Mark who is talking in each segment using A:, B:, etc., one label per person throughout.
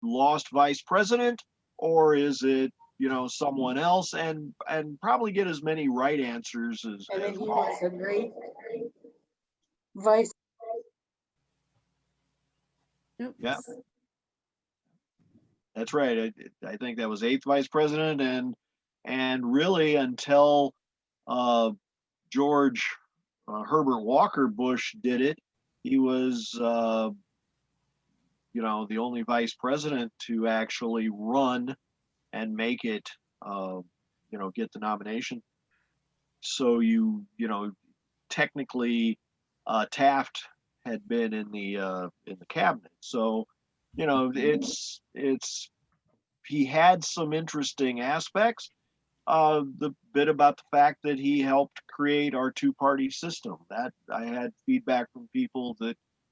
A: lost vice president, or is it, someone else, and probably get as many right answers
B: And then
A: as
B: he was a
A: possible.
B: great vice.
A: Yeah,
C: Oops.
A: that's right. I think that was eighth vice president, and really until uh, George Herbert Walker Bush did it, he was the only vice president to actually run and make it, uh, get the nomination. So technically, Taft had been in the cabinet. So it's he had some interesting aspects. The bit about the fact that he helped create our two-party system, that I had feedback from people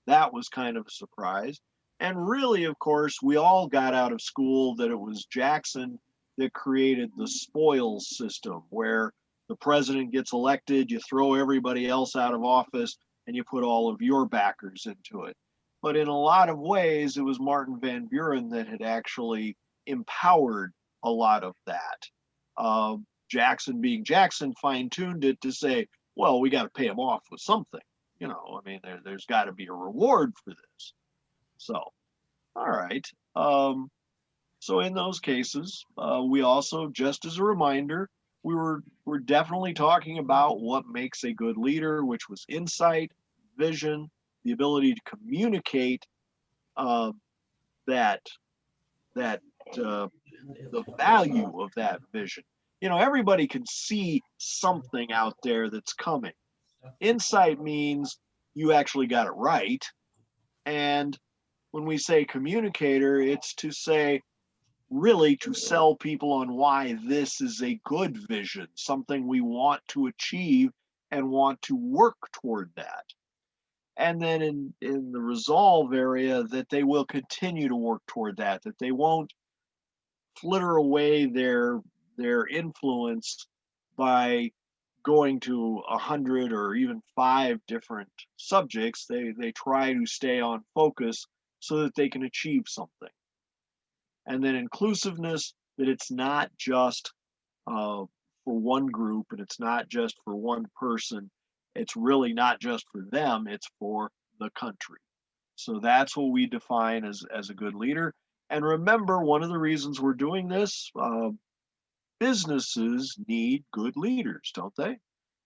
A: that was kind of a surprise. And really, of course, we all got out of school that it was Jackson that created the spoils system, where the president gets elected, you throw everybody else out of office, and you put all of your backers into it. But in a lot of ways, it was Martin Van Buren that had actually empowered a lot of that. Jackson, being Jackson, fine tuned it to say, well, we got to pay him off with something. I mean, there's got to be a reward for this. So, all right. So in those cases, we also, just as a reminder, we're definitely talking about what makes a good leader, which was insight, vision, the ability to communicate uh, that that the value of that vision. Everybody can see something out there that's coming. Insight means you actually got it right. And when we say communicator, it's to say, really, to sell people on why this is a good vision, something we want to achieve and want to work toward that. And then in the resolve area, that they will continue to work toward that they won't flitter away their influence by going to 100 or even 5 different subjects. They try to stay on focus so that they can achieve something. And then inclusiveness, that it's not just for one group, and it's not just for one person. It's really not just for them, it's for the country. So that's what we define as a good leader. And remember, one of the reasons we're doing this, businesses need good leaders, don't they?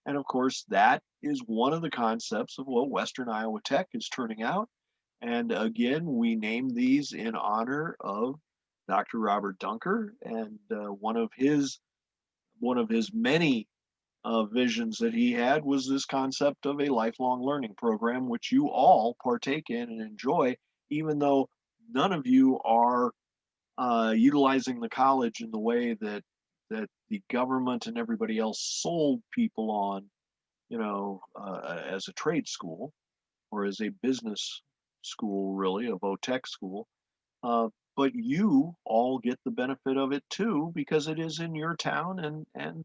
A: And of course, that is one of the concepts of what Western Iowa Tech is turning out. And again, we name these in honor of Dr. Robert Dunker, and one of his many visions that he had was this concept of a lifelong learning program, which you all partake in and enjoy, even though none of you are utilizing the college in the way that the government and everybody else sold people on, as a trade school or as a business school, really, a vo-tech school. Uh, but you all get the benefit of it too, because it is in your town and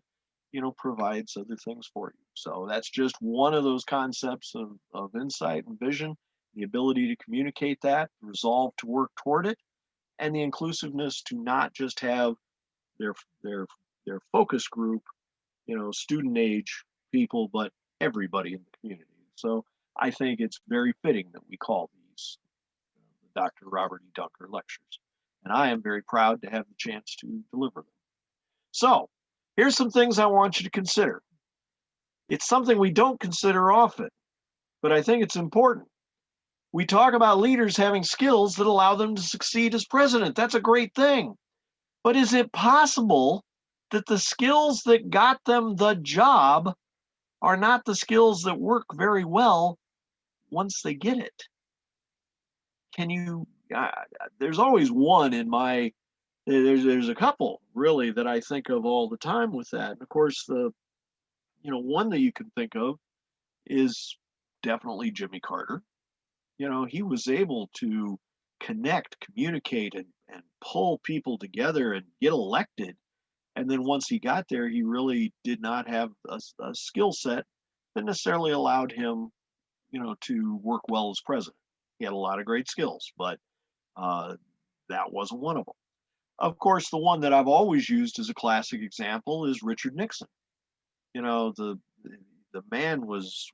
A: provides other things for you. So that's just one of those concepts of insight and vision, the ability to communicate that, resolve to work toward it, and the inclusiveness to not just have their their their focus group, student age people, but everybody in the community. So I think it's very fitting that we call these the Dr. Robert E. Dunker lectures. And I am very proud to have the chance to deliver them. So here's some things I want you to consider. It's something we don't consider often, but I think it's important. We talk about leaders having skills that allow them to succeed as president. That's a great thing. But is it possible that the skills that got them the job are not the skills that work very well once they get it? Can you? There's always one in my. There's a couple really that I think of all the time with that. And of course, the one that you can think of is definitely Jimmy Carter. He was able to connect, communicate, and pull people together and get elected. And then once he got there, he really did not have a skill set that necessarily allowed him, to work well as president. He had a lot of great skills, but uh, that wasn't one of them. Of course, the one that I've always used as a classic example is Richard Nixon. You know, the man was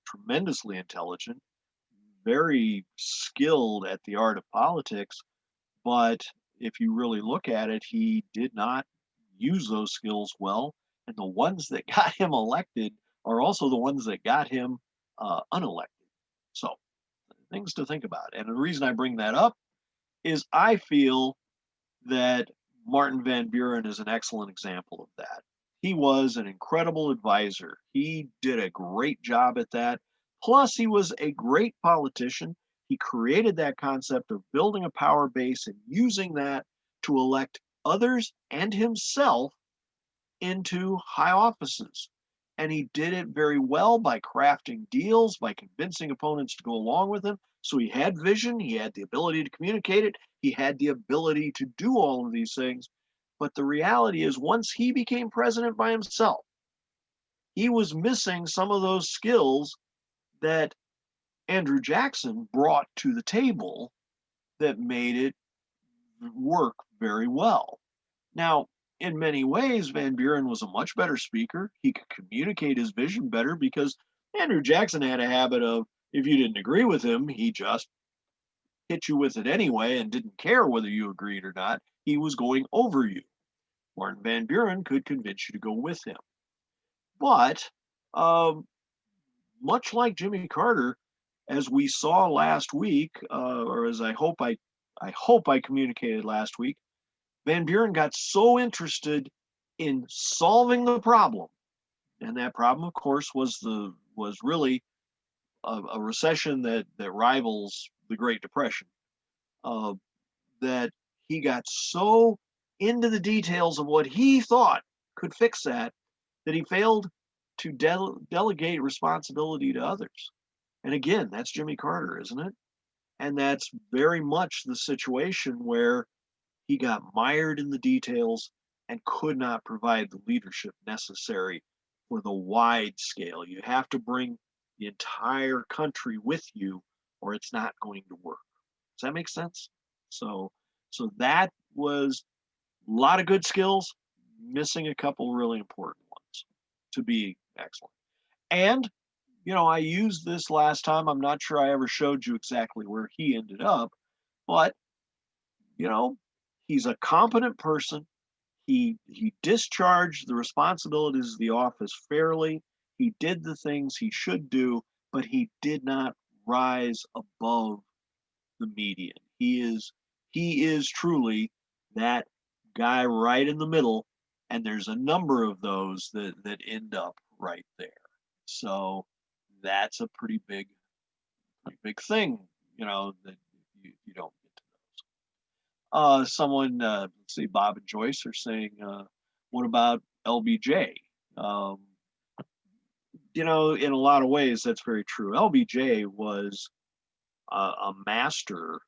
A: tremendously intelligent, very skilled at the art of politics, but if you really look at it, he did not use those skills well. And the ones that got him elected are also the ones that got him unelected. So, things to think about. And the reason I bring that up is I feel that Martin Van Buren is an excellent example of that. He was an incredible advisor. He did a great job at that. Plus, he was a great politician. He created that concept of building a power base and using that to elect others and himself into high offices. And he did it very well by crafting deals, by convincing opponents to go along with him. So he had vision, he had the ability to communicate it, he had the ability to do all of these things. But the reality is, once he became president by himself, he was missing some of those skills that Andrew Jackson brought to the table that made it work very well. Now, in many ways, Van Buren was a much better speaker. He could communicate his vision better because Andrew Jackson had a habit of, if you didn't agree with him, he just hit you with it anyway and didn't care whether you agreed or not. He was going over you. Martin Van Buren could convince you to go with him. But um, much like Jimmy Carter, as we saw last week, or as I hope I communicated last week, Van Buren got so interested in solving the problem, and that problem, of course, was really a recession that rivals the Great Depression. Uh, that he got so into the details of what he thought could fix that he failed to delegate responsibility to others. And again, that's Jimmy Carter, isn't it? And that's very much the situation where he got mired in the details and could not provide the leadership necessary for the wide scale. You have to bring the entire country with you, or it's not going to work. Does that make sense? So, so that was a lot of good skills, missing a couple really important ones to be excellent. And I used this last time. I'm not sure I ever showed you exactly where he ended up, but you know, he's a competent person. He discharged the responsibilities of the office fairly. He did the things he should do, but he did not rise above the median. He is truly that guy right in the middle, and there's a number of those that end up right there. So that's a pretty big thing, that you don't get to someone, let's see, Bob and Joyce are saying, what about LBJ? Um, in a lot of ways, that's very true. LBJ was a master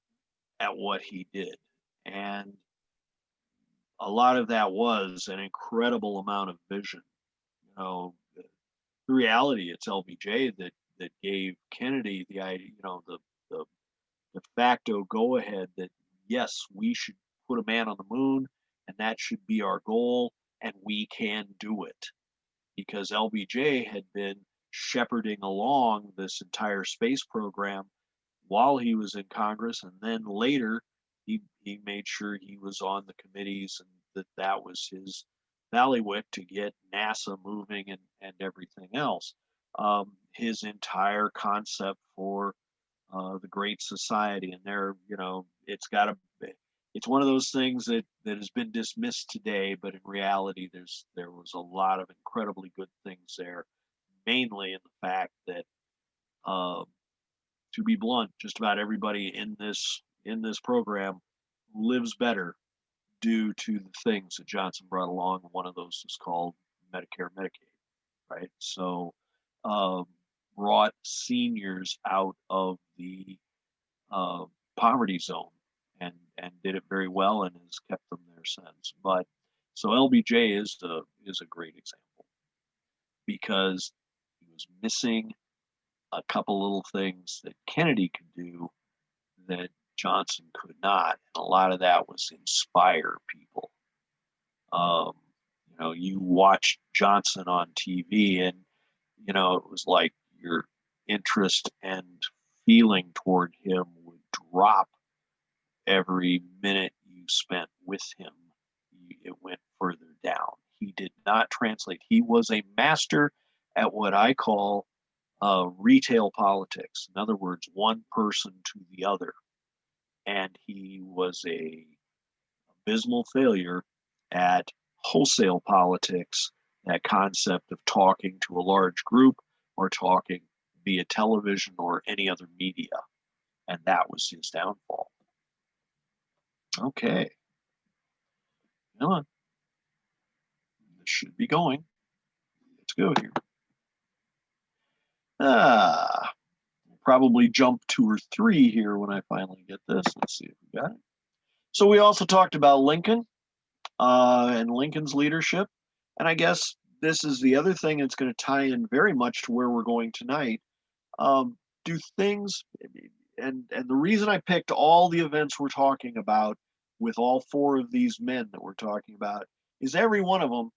A: at what he did. And a lot of that was an incredible amount of vision. The reality, it's LBJ that gave Kennedy the idea, the de facto go ahead that yes, we should put a man on the moon and that should be our goal and we can do it. Because LBJ had been shepherding along this entire space program while he was in Congress, and then later he made sure he was on the committees and that was his ballywick to get NASA moving and everything else. His entire concept for the Great Society, and it's one of those things that has been dismissed today, but in reality, there was a lot of incredibly good things there, mainly in the fact that, uh, to be blunt, just about everybody in this program lives better due to the things that Johnson brought along. One of those is called Medicare, Medicaid, right? So, um, brought seniors out of the uh, poverty zone and did it very well and has kept them there since. But so LBJ is a great example because he was missing a couple little things that Kennedy could do that Johnson could not. And a lot of that was inspire people. Um, you watched Johnson on TV, and it was like your interest and feeling toward him would drop every minute you spent with him. It went further down. He did not translate. He was a master at what I call retail politics. In other words, one person to the other. And he was a abysmal failure at wholesale politics, that concept of talking to a large group or talking via television or any other media. And that was his downfall. Okay, come on. This should be going. Let's go here. Probably jump 2 or 3 here when I finally get this. Let's see if we got it. So we also talked about Lincoln and Lincoln's leadership. And I guess this is the other thing that's going to tie in very much to where we're going tonight. Do things, and the reason I picked all the events we're talking about with all 4 of these men that we're talking about is every one of them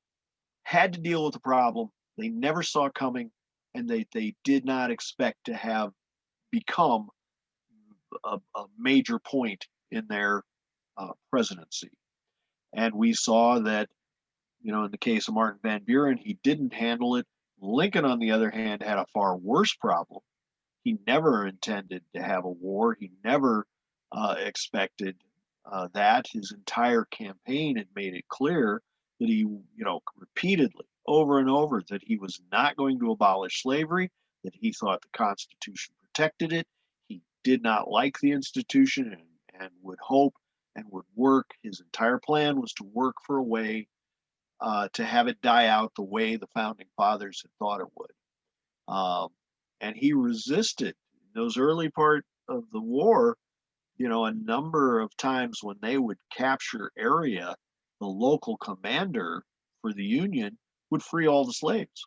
A: had to deal with a problem they never saw coming, and they did not expect to have become a major point in their presidency. And we saw that, in the case of Martin Van Buren, he didn't handle it. Lincoln, on the other hand, had a far worse problem. He never intended to have a war. He never expected that. His entire campaign had made it clear that he, repeatedly, over and over, that he was not going to abolish slavery, that he thought the Constitution protected it. He did not like the institution, and would hope and would work. His entire plan was to work for a way to have it die out the way the founding fathers had thought it would. And he resisted in those early part of the war. A number of times when they would capture area, the local commander for the Union would free all the slaves.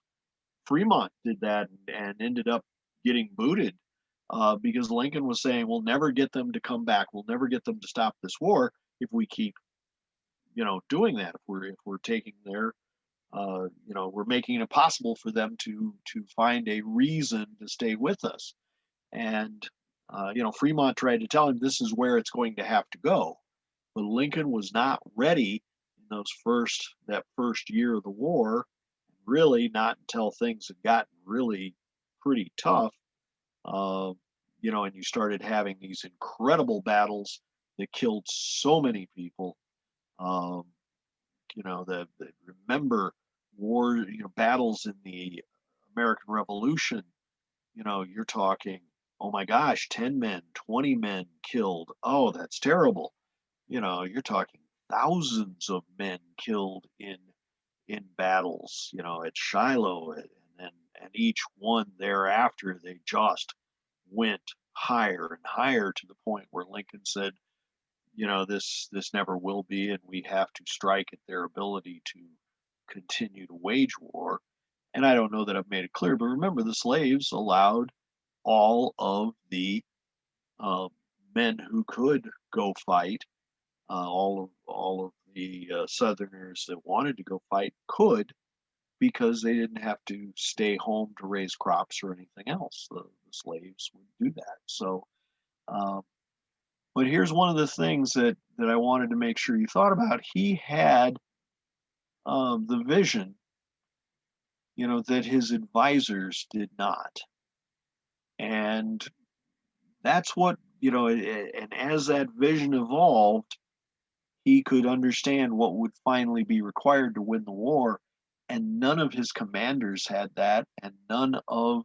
A: Fremont did that and ended up getting booted because Lincoln was saying, "We'll never get them to come back. We'll never get them to stop this war if we keep, doing that. If we're taking their, we're making it possible for them to find a reason to stay with us." And Fremont tried to tell him this is where it's going to have to go, but Lincoln was not ready in that first year of the war. Really, not until things had gotten really pretty tough. Uh, and you started having these incredible battles that killed so many people. Um, remember war, battles in the American Revolution. You're talking, oh my gosh, 10 men, 20 men killed. Oh, that's terrible. You're talking thousands of men killed in battles, at Shiloh, and each one thereafter, they just went higher and higher to the point where Lincoln said, this never will be, and we have to strike at their ability to continue to wage war. And I don't know that I've made it clear, but remember, the slaves allowed all of the uh, men who could go fight, all of the Southerners that wanted to go fight could, because they didn't have to stay home to raise crops or anything else. The slaves would do that. So, um, but here's one of the things that I wanted to make sure you thought about. He had the vision, that his advisors did not, and that's what and as that vision evolved, he could understand what would finally be required to win the war. And none of his commanders had that, and none of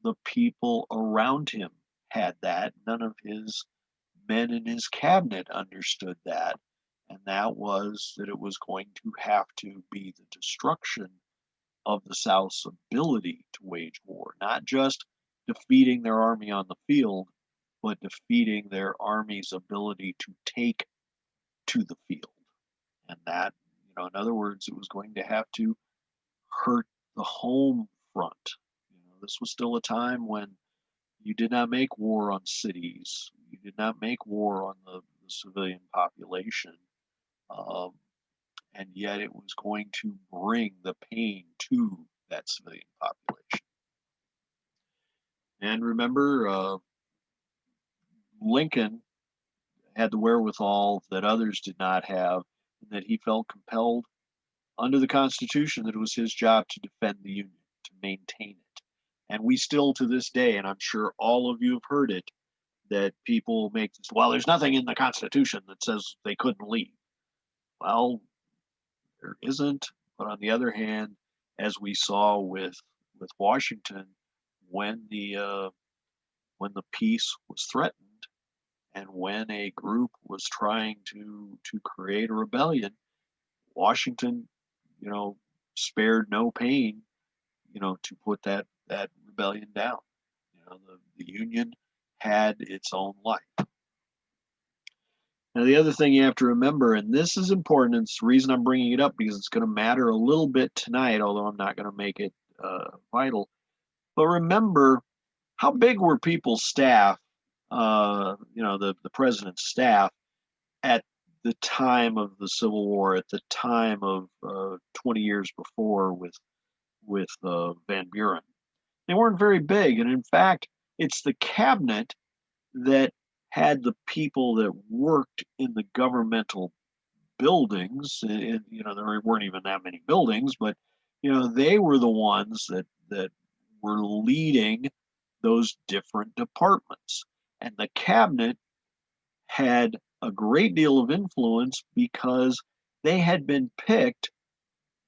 A: the people around him had that. None of his men in his cabinet understood that. And that was that it was going to have to be the destruction of the South's ability to wage war, not just defeating their army on the field, but defeating their army's ability to take to the field. And that, in other words, it was going to have to hurt the home front. This was still a time when, You did not make war on cities. You did not make war on the civilian population. Um, and yet it was going to bring the pain to that civilian population. And remember, Lincoln had the wherewithal that others did not have, and that he felt compelled under the Constitution that it was his job to defend the Union, to maintain it. And we still to this day, and I'm sure all of you have heard it, that people make this, well, there's nothing in the Constitution that says they couldn't leave. Well, there isn't, but on the other hand, as we saw with Washington, when the peace was threatened, and when a group was trying to create a rebellion, Washington, you know, spared no pain, to put that rebellion down. The Union had its own life. Now, the other thing you have to remember, and this is important, and it's the reason I'm bringing it up because it's going to matter a little bit tonight, although I'm not going to make it vital. But remember, how big were people's staff, the president's staff, at the time of the Civil War, at the time of 20 years before with Van Buren? They weren't very big, and in fact, it's the cabinet that had the people that worked in the governmental buildings. And, there weren't even that many buildings, but they were the ones that were leading those different departments. And the cabinet had a great deal of influence because they had been picked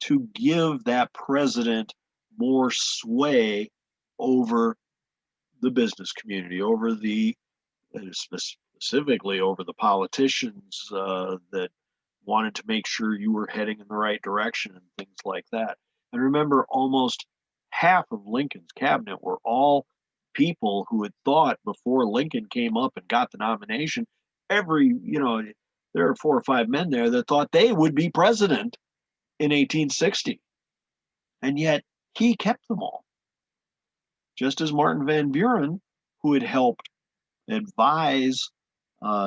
A: to give that president more sway over the business community, over the specifically over the politicians that wanted to make sure you were heading in the right direction and things like that. And remember, almost half of Lincoln's cabinet were all people who had thought before Lincoln came up and got the nomination, there are 4 or 5 men there that thought they would be president in 1860. And yet he kept them all. Just as Martin Van Buren, who had helped advise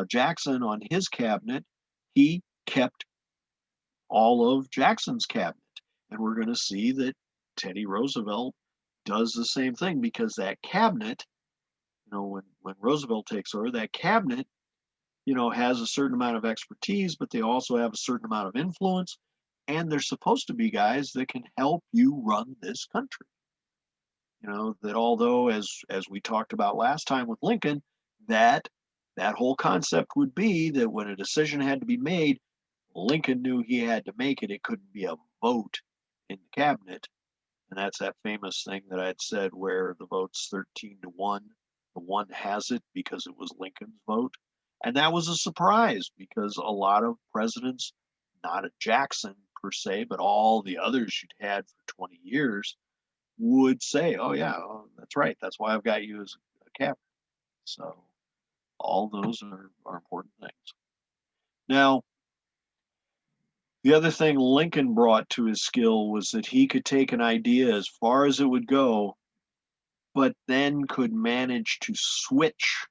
A: Jackson on his cabinet, he kept all of Jackson's cabinet. And we're going to see that Teddy Roosevelt does the same thing, because that cabinet, when Roosevelt takes over, that cabinet, has a certain amount of expertise, but they also have a certain amount of influence. And they're supposed to be guys that can help you run this country. That although, as we talked about last time with Lincoln, that whole concept would be that when a decision had to be made, Lincoln knew he had to make it. It couldn't be a vote in the cabinet. And that's that famous thing that I had said where the vote's 13-1. The one has it because it was Lincoln's vote. And that was a surprise because a lot of presidents, not a Jackson per se, but all the others you'd had for 20 years, would say, oh yeah, that's right. That's why I've got you as a cabinet. So all those are important things. Now, the other thing Lincoln brought to his skill was that he could take an idea as far as it would go, but then could manage to switch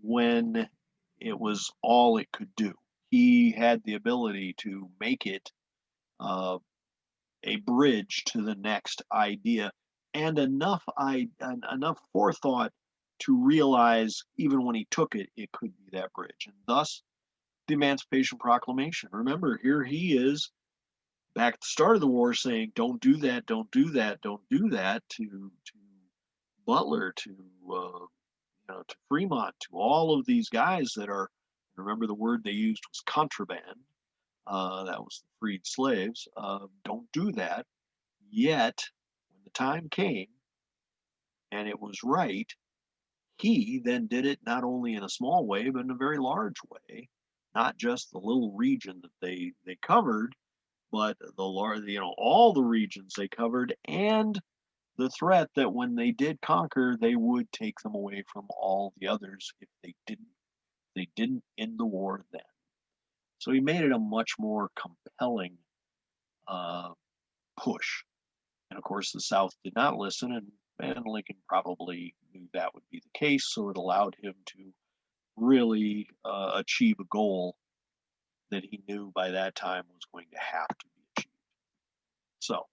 A: when it was all it could do. He had the ability to make it a bridge to the next idea, and enough forethought to realize even when he took it, it could be that bridge. And thus the Emancipation Proclamation. Remember, here he is back at the start of the war saying, don't do that, don't do that, don't do that, to Butler, to Fremont, to all of these guys that are, remember the word they used was contraband. That was the freed slaves. Don't do that. Yet, when the time came and it was right, he then did it not only in a small way, but in a very large way. Not just the little region that they covered, but the large, all the regions they covered, and the threat that when they did conquer, they would take them away from all the others if they didn't end the war then. So he made it a much more compelling push. And of course, the South did not listen, and and Lincoln probably knew that would be the case, so it allowed him to really achieve a goal that he knew by that time was going to have to be achieved. So,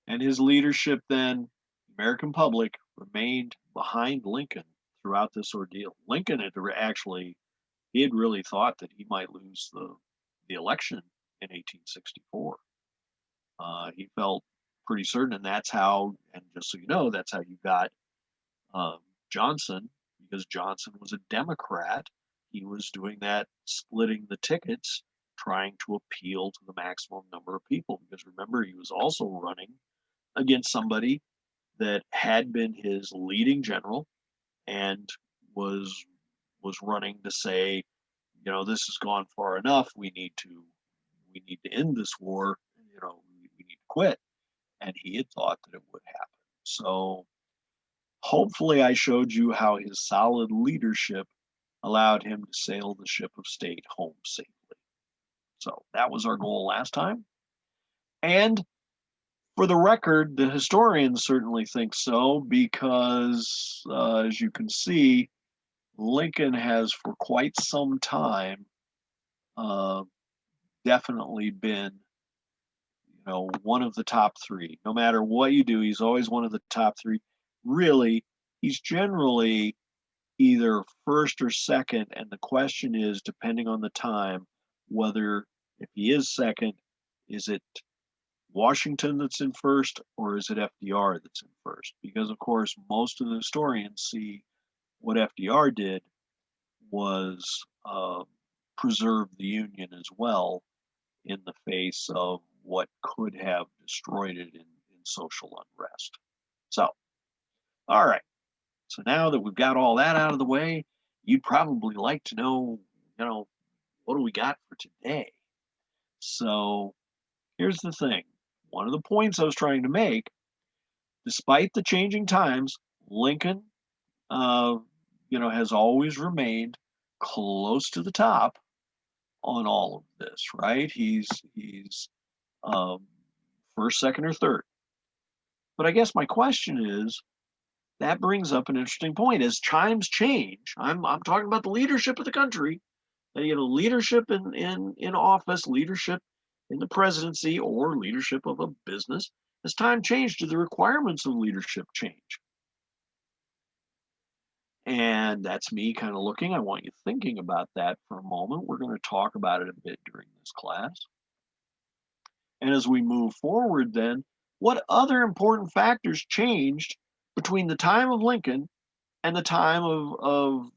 A: and his leadership then, the American public remained behind Lincoln throughout this ordeal. Lincoln had actually, he had really thought that he might lose the election in 1864. He felt pretty certain, and that's how, and just so you know, that's how you got Johnson, because Johnson was a Democrat. He was doing that, splitting the tickets, trying to appeal to the maximum number of people. Because remember, he was also running against somebody that had been his leading general and was running to say, you know, this has gone far enough. We need to end this war. You know, we need to quit. And he had thought that it would happen. So hopefully I showed you how his solid leadership allowed him to sail the ship of state home safely. So that was our goal last time. And for the record, the historians certainly think so because, as you can see, Lincoln has for quite some time definitely been, you know, one of the top three. No matter what you do, he's always one of the top three. Really, he's generally either first or second, and the question is, depending on the time, whether if he is second, is it Washington that's in first or is it FDR that's in first? Because of course, most of the historians see what FDR did was preserve the Union as well in the face of what could have destroyed it in social unrest. So, all right. So now that we've got all that out of the way, you'd probably like to know, you know, what do we got for today? So here's the thing. One of the points I was trying to make, despite the changing times, Lincoln, uh, you know, has always remained close to the top on all of this, right? He's um, first, second, or third. But I guess my question is, that brings up an interesting point. As times change, I'm talking about the leadership of the country. You know, leadership in office, leadership in the presidency, or leadership of a business. As time changed, do the requirements of leadership change? And that's me kind of looking. I want you thinking about that for a moment. We're going to talk about it a bit during this class. And as we move forward, then, what other important factors changed between the time of Lincoln and the time of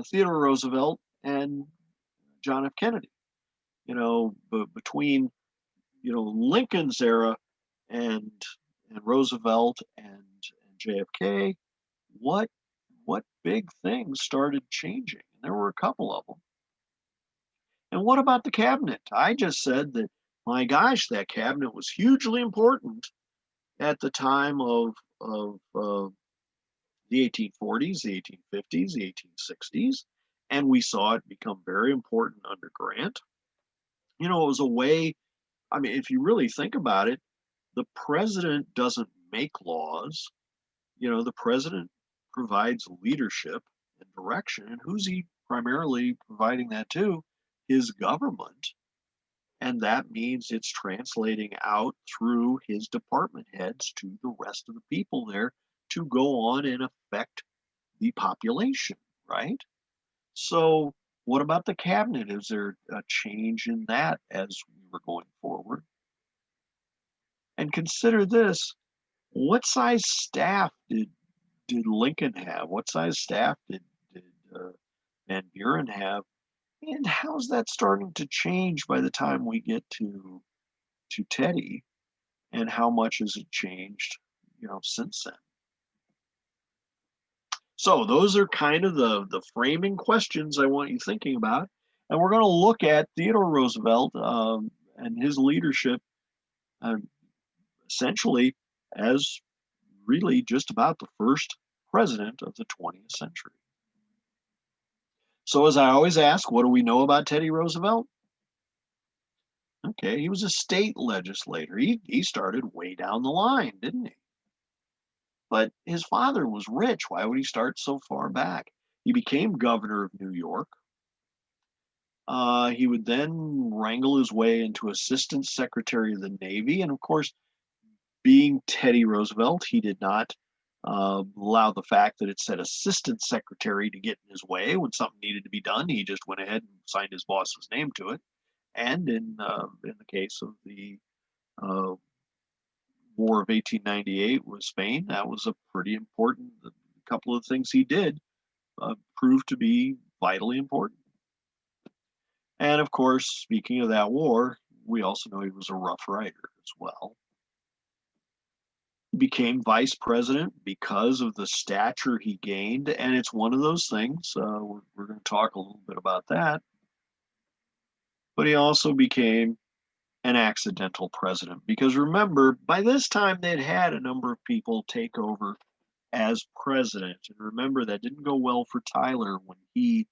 A: Theodore Roosevelt and John F. Kennedy? You know, between, you know, Lincoln's era and Roosevelt and JFK, what big things started changing? And there were a couple of them. And what about the cabinet? I just said that, my gosh, that cabinet was hugely important at the time of the 1840s, the 1850s, the 1860s, and we saw it become very important under Grant. You know, it was a way, I mean, if you really think about it, the president doesn't make laws. You know, the president provides leadership and direction. And who's he primarily providing that to? His government. And that means it's translating out through his department heads to the rest of the people there to go on and affect the population, right? So, what about the cabinet? Is there a change in that as we were going forward? And consider this, what size staff did Lincoln have? What size staff did Van Buren have? And how's that starting to change by the time we get to Teddy? And how much has it changed, you know, since then? So those are kind of the framing questions I want you thinking about. And we're going to look at Theodore Roosevelt and his leadership uh, essentially as really just about the first president of the 20th century. So as I always ask, what do we know about Teddy Roosevelt? Okay, he was a state legislator. He started way down the line, didn't he? But his father was rich. Why would he start so far back? He became governor of New York. He would then wrangle his way into assistant secretary of the Navy. And of course, being Teddy Roosevelt, he did not allow the fact that it said assistant secretary to get in his way when something needed to be done. He just went ahead and signed his boss's name to it. And in the case of the uh, War of 1898 with Spain, that was a pretty important. A couple of things he did proved to be vitally important. And of course, speaking of that war, we also know he was a Rough Rider as well. He became vice president because of the stature he gained, and it's one of those things. We're going to talk a little bit about that. But he also became an accidental president because remember, by this time they'd had a number of people take over as president, and remember that didn't go well for Tyler when he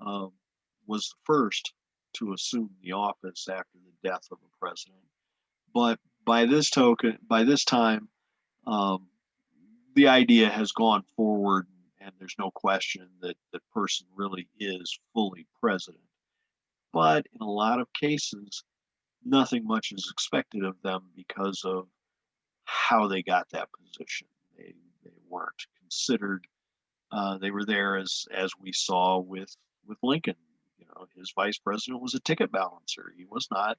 A: um, was the first to assume the office after the death of a president. But by this time, um, the idea has gone forward, and there's no question that the person really is fully president. But in a lot of cases, nothing much is expected of them because of how they got that position. They weren't considered. They were there as we saw with Lincoln. You know, his vice president was a ticket balancer. He was not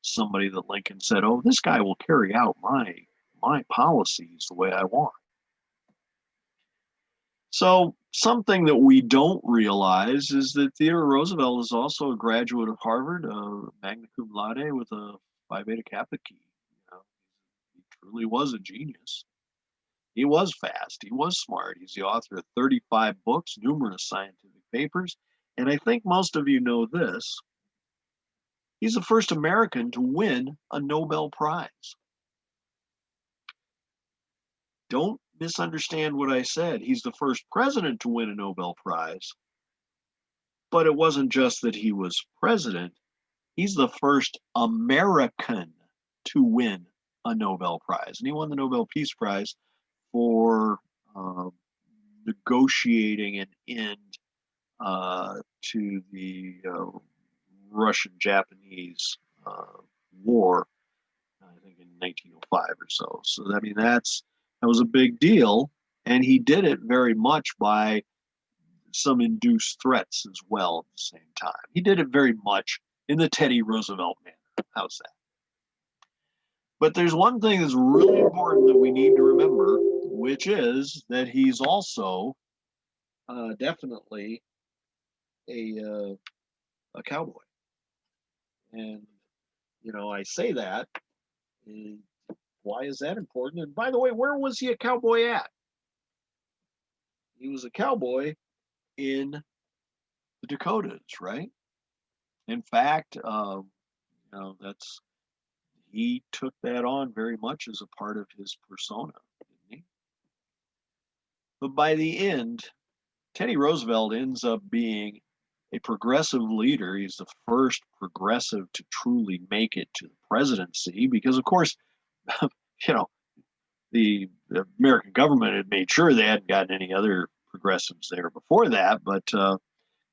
A: somebody that Lincoln said, "Oh, this guy will carry out my policies the way I want." So something that we don't realize is that Theodore Roosevelt is also a graduate of Harvard, magna cum laude with a Phi Beta Kappa key. You know, he truly was a genius. He was fast. He was smart. He's the author of 35 books, numerous scientific papers, and I think most of you know this. He's the first American to win a Nobel Prize. Don't misunderstand what I said. He's the first president to win a Nobel Prize, but it wasn't just that he was president. He's the first American to win a Nobel Prize. And he won the Nobel Peace Prize for negotiating an end to the Russian Japanese war, I think in 1905 or so. So, I mean, that was a big deal. And he did it very much by some induced threats as well at the same time. He did it very much in the Teddy Roosevelt manner. How's that? But there's one thing that's really important that we need to remember, which is that he's also definitely a cowboy. And, you know, I say that. And why is that important? And by the way, where was he a cowboy at? He was a cowboy in the Dakotas, right? In fact, you know, he took that on very much as a part of his persona, didn't he? But by the end, Teddy Roosevelt ends up being a progressive leader. He's the first progressive to truly make it to the presidency because, of course, you know, the American government had made sure they hadn't gotten any other progressives there before that. But,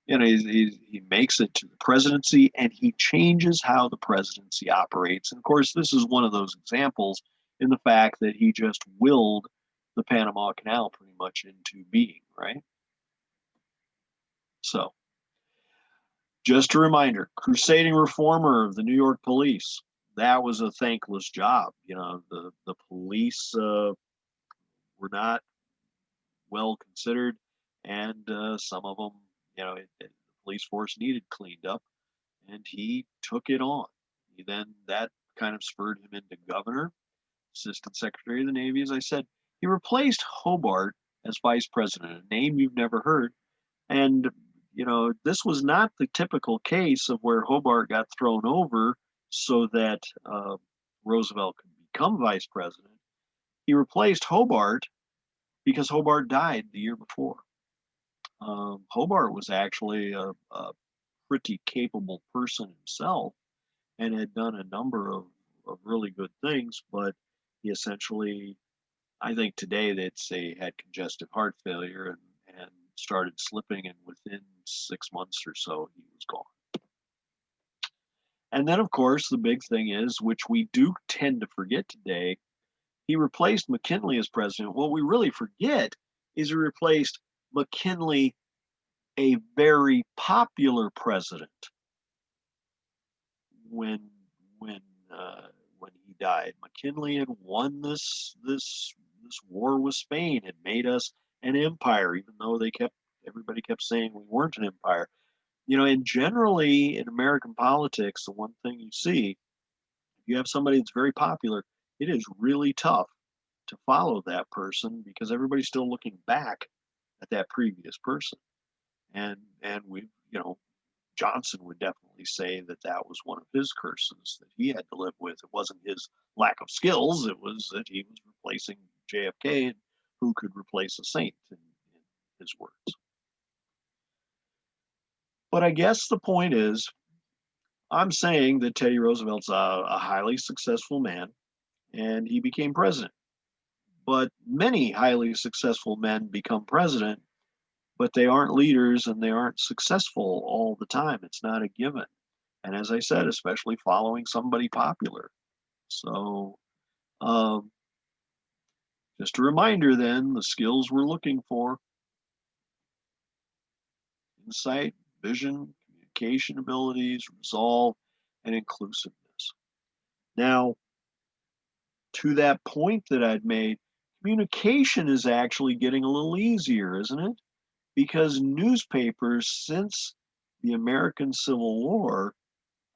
A: you know, he makes it to the presidency and he changes how the presidency operates. And of course, this is one of those examples in the fact that he just willed the Panama Canal pretty much into being, right? So, just a reminder, crusading reformer of the New York police. That was a thankless job. You know, the police were not well considered, and some of them, you know, the police force needed cleaned up, and he took it on. He then that kind of spurred him into governor, assistant secretary of the Navy, as I said. He replaced Hobart as vice president, a name you've never heard. And, you know, this was not the typical case of where Hobart got thrown over so that Roosevelt could become vice president. He replaced Hobart because Hobart died the year before. Hobart was actually a pretty capable person himself and had done a number of really good things, but he essentially I think today they'd say he had congestive heart failure and started slipping, and within 6 months or so, he was gone. And then, of course, the big thing is, which we do tend to forget today, he replaced McKinley as president. What we really forget is he replaced McKinley, a very popular president, when when when he died. McKinley had won this war with Spain, had made us an empire, even though everybody kept saying we weren't an empire. And generally in American politics, the one thing you see, if you have somebody that's very popular, it is really tough to follow that person because everybody's still looking back at that previous person. And Johnson would definitely say that that was one of his curses that he had to live with. It wasn't his lack of skills, it was that he was replacing JFK, and who could replace a saint, in his words. But I guess the point is, I'm saying that Teddy Roosevelt's a highly successful man, and he became president. But many highly successful men become president, but they aren't leaders and they aren't successful all the time. It's not a given. And as I said, especially following somebody popular. So, um, just a reminder then, the skills we're looking for: insight, vision, communication abilities, resolve, and inclusiveness. Now, to that point that I'd made, communication is actually getting a little easier, isn't it? Because newspapers, since the American Civil War,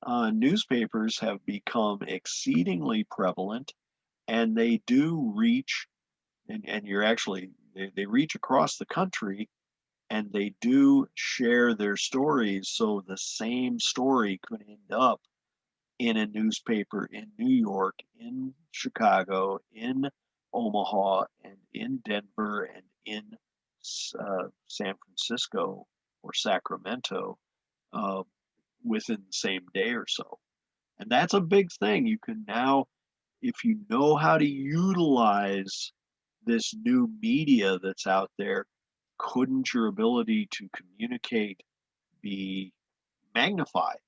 A: newspapers have become exceedingly prevalent, and they do reach, and you're actually, they reach across the country, and they do share their stories. So the same story could end up in a newspaper in New York, in Chicago, in Omaha, and in Denver, and in San Francisco or Sacramento, uh, within the same day or so. And that's a big thing. You can now, if you know how to utilize this new media that's out there, couldn't your ability to communicate be magnified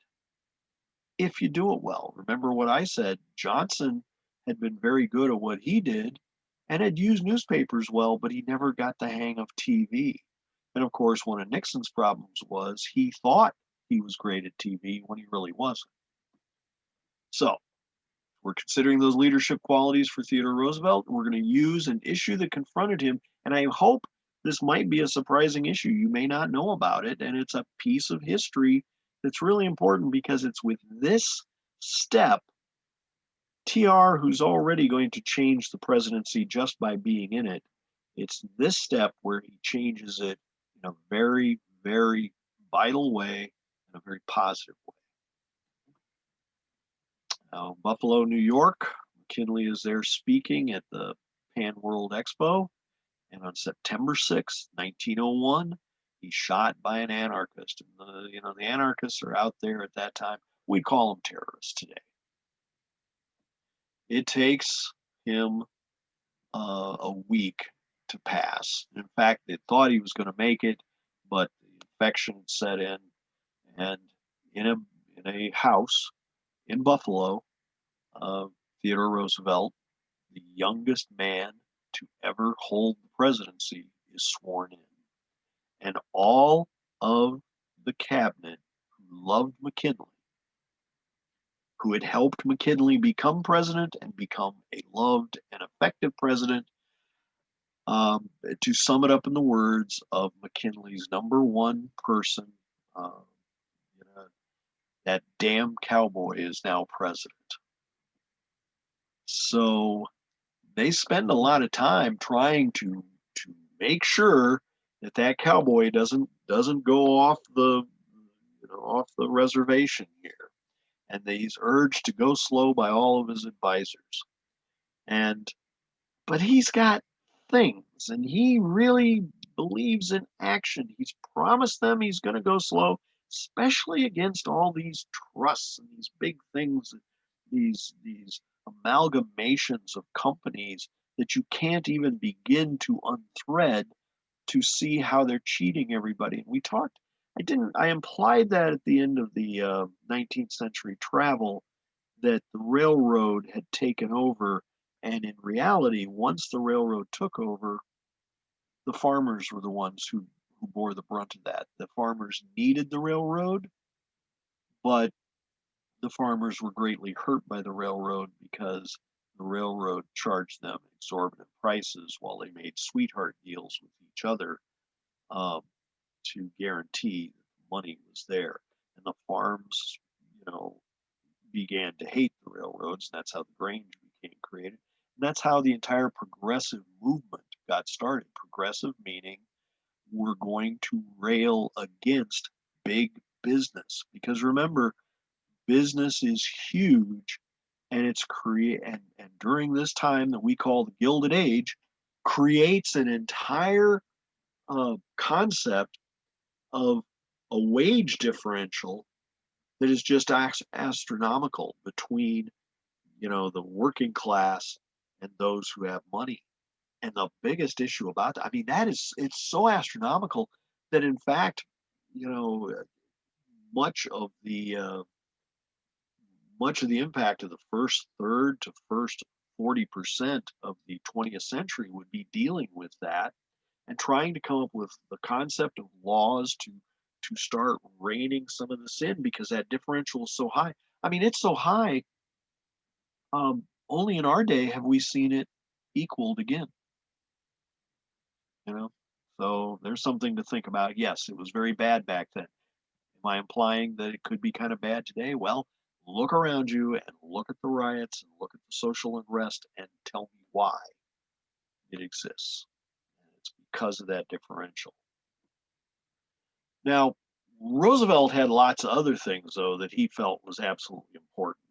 A: if you do it well? Remember what I said, Johnson had been very good at what he did and had used newspapers well, but he never got the hang of TV. And of course, one of Nixon's problems was he thought he was great at TV when he really wasn't. So we're considering those leadership qualities for Theodore Roosevelt. We're going to use an issue that confronted him, and I hope this might be a surprising issue. You may not know about it, and it's a piece of history that's really important because it's with this step, TR, who's already going to change the presidency just by being in it, it's this step where he changes it in a very, very vital way, in a very positive way. Now, Buffalo, New York, McKinley is there speaking at the Pan World Expo. And on September 6th, 1901, he's shot by an anarchist. And the anarchists are out there at that time. We'd call them terrorists today. It takes him a week to pass. In fact, they thought he was going to make it, but the infection set in. And in a house in Buffalo, uh, Theodore Roosevelt, the youngest man to ever hold the presidency, is sworn in. And all of the cabinet who loved McKinley, who had helped McKinley become president and become a loved and effective president, to sum it up in the words of McKinley's number one person, uh, you know, that damn cowboy is now president. So they spend a lot of time trying to make sure that that cowboy doesn't go off the reservation here, and he's urged to go slow by all of his advisors. And but he's got things, and he really believes in action. He's promised them he's going to go slow, especially against all these trusts and these big things, these amalgamations of companies that you can't even begin to unthread to see how they're cheating everybody. And we talked, I implied that at the end of the 19th century travel, that the railroad had taken over. And in reality, once the railroad took over, the farmers were the ones who bore the brunt of that. The farmers needed the railroad, but the farmers were greatly hurt by the railroad because the railroad charged them exorbitant prices while they made sweetheart deals with each other, um, to guarantee that the money was there. And the farms, you know, began to hate the railroads. And that's how the Grange became created. And that's how the entire progressive movement got started. Progressive meaning we're going to rail against big business. Because remember, business is huge, and it's and during this time that we call the Gilded Age, creates an entire concept of a wage differential that is just astronomical between, the working class and those who have money. And the biggest issue about that, I mean, it's so astronomical that in fact, you know, much of the impact of the first third to first 40% of the 20th century would be dealing with that and trying to come up with the concept of laws to start reining some of this in because that differential is so high. I mean, it's so high. Only in our day have we seen it equaled again. You know, so there's something to think about. Yes, it was very bad back then. Am I implying that it could be kind of bad today? Well, look around you and look at the riots and look at the social unrest and tell me why it exists. And it's because of that differential. Now, Roosevelt had lots of other things, though, that he felt was absolutely important.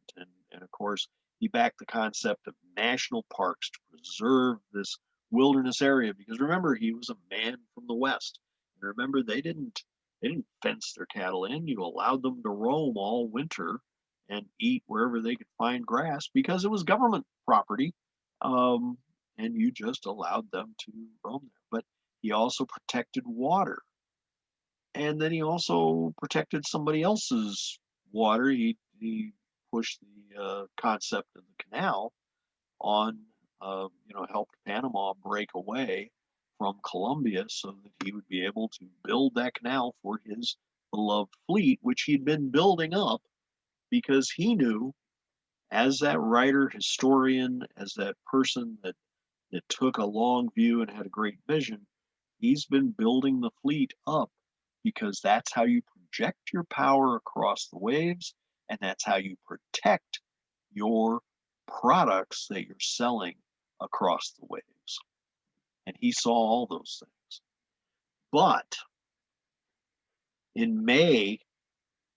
A: And of course, he backed the concept of national parks to preserve this wilderness area because remember, he was a man from the West. And remember, they didn't fence their cattle in. You allowed them to roam all winter and eat wherever they could find grass because it was government property. Um, and you just allowed them to roam there. But he also protected water, and then he also protected somebody else's water. He pushed the concept of the canal on, helped Panama break away from Colombia so that he would be able to build that canal for his beloved fleet, which he'd been building up because he knew, as that writer, historian, as that person that took a long view and had a great vision, he's been building the fleet up because that's how you project your power across the waves, and that's how you protect your products that you're selling across the waves. And he saw all those things. But in May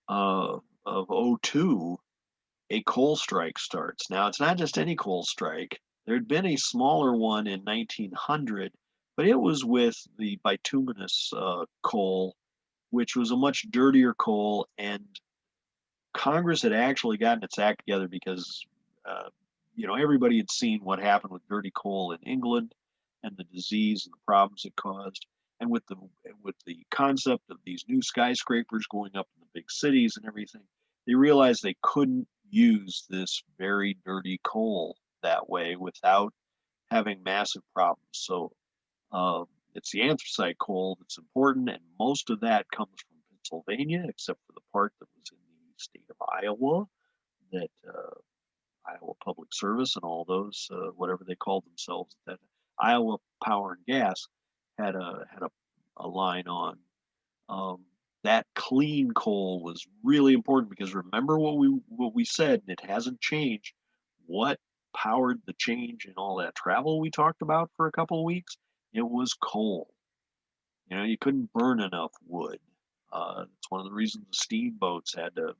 A: of '02, a coal strike starts. Now, it's not just any coal strike. There had been a smaller one in 1900, but it was with the bituminous coal, which was a much dirtier coal. And Congress had actually gotten its act together because, everybody had seen what happened with dirty coal in England and the disease and the problems it caused. And with the concept of these new skyscrapers going up in the big cities and everything, they realized they couldn't use this very dirty coal that way without having massive problems. So it's the anthracite coal that's important, and most of that comes from Pennsylvania, except for the part that was in the state of Iowa, that Iowa Public Service and all those, whatever they called themselves, that Iowa Power and Gas had a line on. Um, that clean coal was really important because remember what we said, and it hasn't changed. What powered the change in all that travel we talked about for a couple of weeks? It was coal. You couldn't burn enough wood. It's one of the reasons the steamboats had to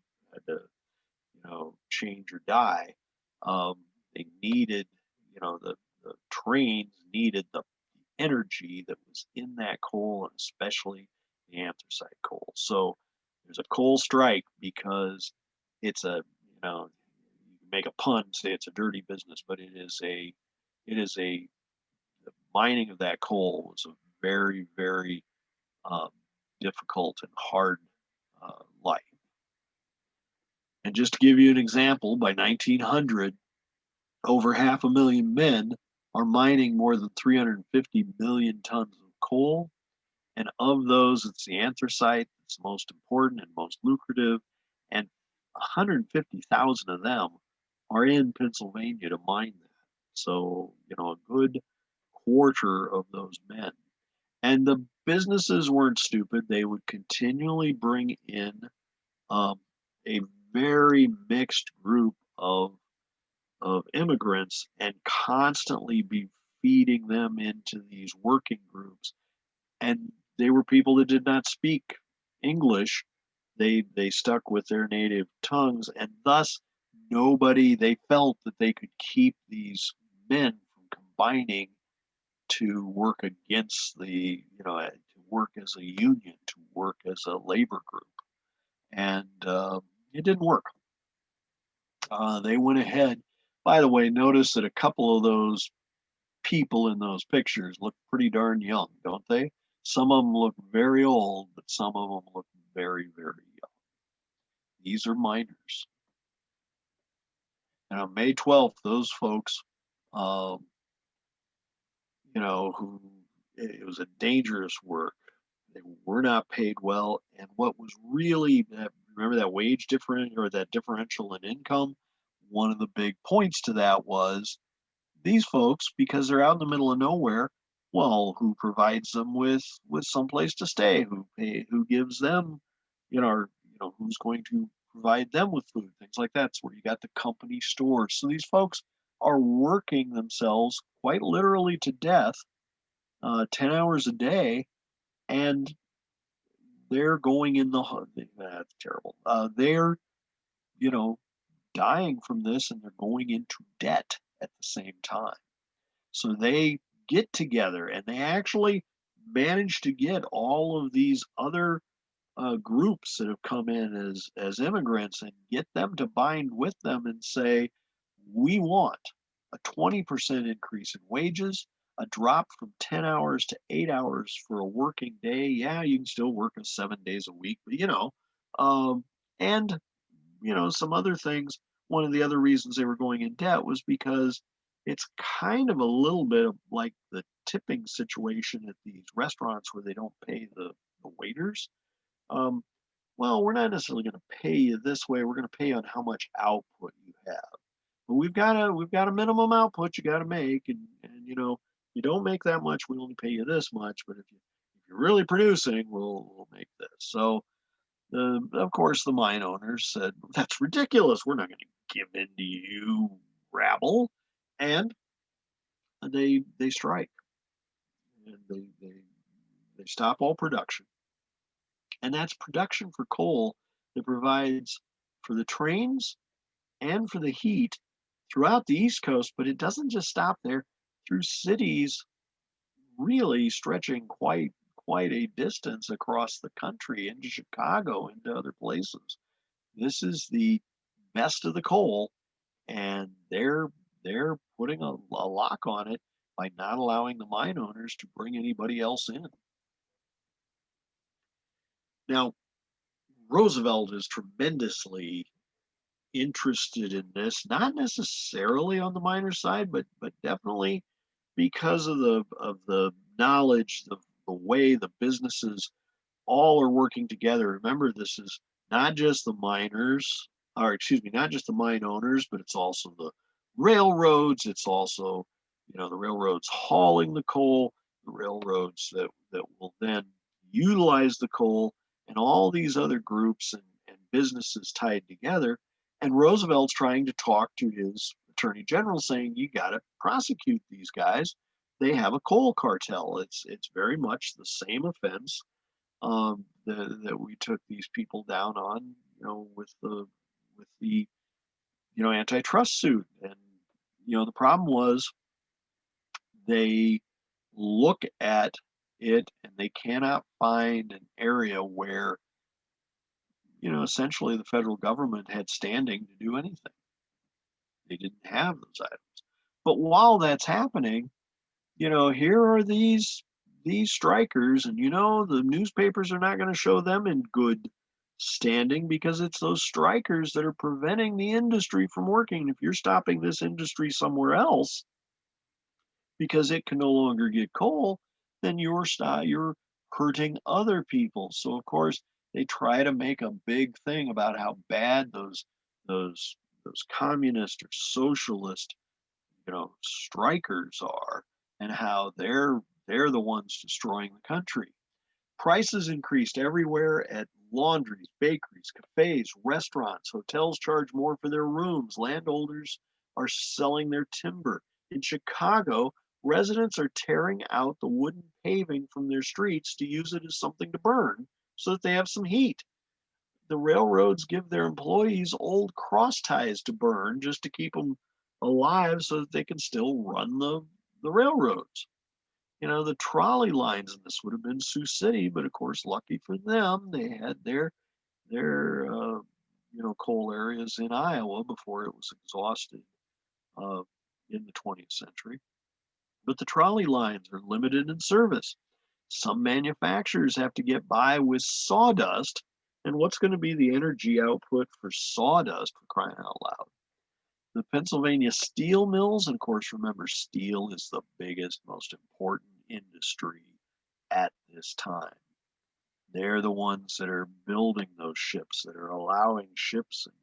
A: change or die. They needed, the trains needed the energy that was in that coal, and especially the anthracite coal. So there's a coal strike because it's you can make a pun, say it's a dirty business, but it is a mining of that coal was a very, very um, difficult and hard life. And just to give you an example, by 1900, over 500,000 men are mining more than 350 million tons of coal. And of those, it's the anthracite that's most important and most lucrative. And 150,000 of them are in Pennsylvania to mine that. So, a good quarter of those men. And the businesses weren't stupid. They would continually bring in um, a very mixed group of immigrants and constantly be feeding them into these working groups. And they were people that did not speak English. They stuck with their native tongues, and thus they felt that they could keep these men from combining to work against to work as a union, to work as a labor group. And it didn't work. They went ahead. By the way, notice that a couple of those people in those pictures look pretty darn young, don't they? Some of them look very old, but some of them look very, very young. These are miners. And on May 12th, those folks, um, who it was a dangerous work. They were not paid well. And what was really, remember that wage difference or that differential in income? One of the big points to that was these folks, because they're out in the middle of nowhere, well, who provides them with some place to stay? Who gives them, who's going to provide them with food, things like that. It's where you got the company stores. So these folks are working themselves quite literally to death, 10 hours a day, and they're going in the that's terrible. They're you know dying from this, and they're going into debt at the same time. So they get together and they actually manage to get all of these other groups that have come in as immigrants and get them to bind with them and say, we want a 20% increase in wages, a drop from 10 hours to 8 hours for a working day. Yeah, you can still work 7 days a week, but and some other things. One of the other reasons they were going in debt was because it's kind of a little bit of like the tipping situation at these restaurants where they don't pay the waiters. Um, well, we're not necessarily going to pay you this way. We're going to pay you on how much output you have. But we've got a minimum output you got to make, and you don't make that much, we only pay you this much. But if you're really producing, we'll make this. So of course, the mine owners said, "That's ridiculous. We're not going to give in to you, rabble," and they strike and they stop all production, and that's production for coal that provides for the trains and for the heat throughout the East Coast. But it doesn't just stop there; through cities really stretching quite a distance across the country into Chicago, into other places. This is the best of the coal, and they're putting a lock on it by not allowing the mine owners to bring anybody else in. Now, Roosevelt is tremendously interested in this, not necessarily on the miner side, but definitely because of the knowledge, the way the businesses all are working together. Remember, this is not just the miners, or excuse me, not just the mine owners, but it's also the railroads. It's also, the railroads hauling the coal, the railroads that will then utilize the coal, and all these other groups and businesses tied together. And Roosevelt's trying to talk to his attorney general, saying, you got to prosecute these guys. They have a coal cartel. It's very much the same offense that we took these people down on, with the antitrust suit. And the problem was they look at it and they cannot find an area where essentially the federal government had standing to do anything. They didn't have those items. But while that's happening, here are these strikers, and the newspapers are not going to show them in good standing because it's those strikers that are preventing the industry from working. If you're stopping this industry somewhere else because it can no longer get coal, then you're hurting other people. So of course they try to make a big thing about how bad those those communist or socialist strikers are, and how they're the ones destroying the country. Prices increased everywhere at laundries, bakeries, cafes, restaurants. Hotels charge more for their rooms. Landowners are selling their timber. In Chicago, residents are tearing out the wooden paving from their streets to use it as something to burn so that they have some heat. The railroads give their employees old cross ties to burn just to keep them alive so that they can still run the railroads. The trolley lines, and this would have been Sioux City, but of course, lucky for them, they had their coal areas in Iowa before it was exhausted uh, in the 20th century. But the trolley lines are limited in service. Some manufacturers have to get by with sawdust. And what's going to be the energy output for sawdust, for crying out loud? The Pennsylvania steel mills, and of course, remember, steel is the biggest, most important industry at this time. They're the ones that are building those ships, that are allowing ships and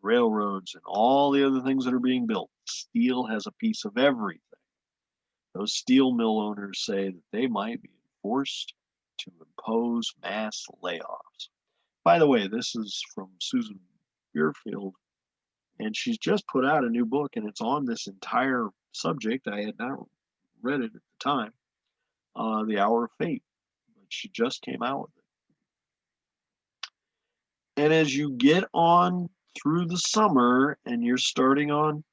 A: railroads and all the other things that are being built. Steel has a piece of everything. Those steel mill owners say that they might be forced to impose mass layoffs. By the way, this is from Susan Beerfield, and she's just put out a new book, and it's on this entire subject. I had not read it at the time, The Hour of Fate, but she just came out with it. And as you get on through the summer and you're starting on,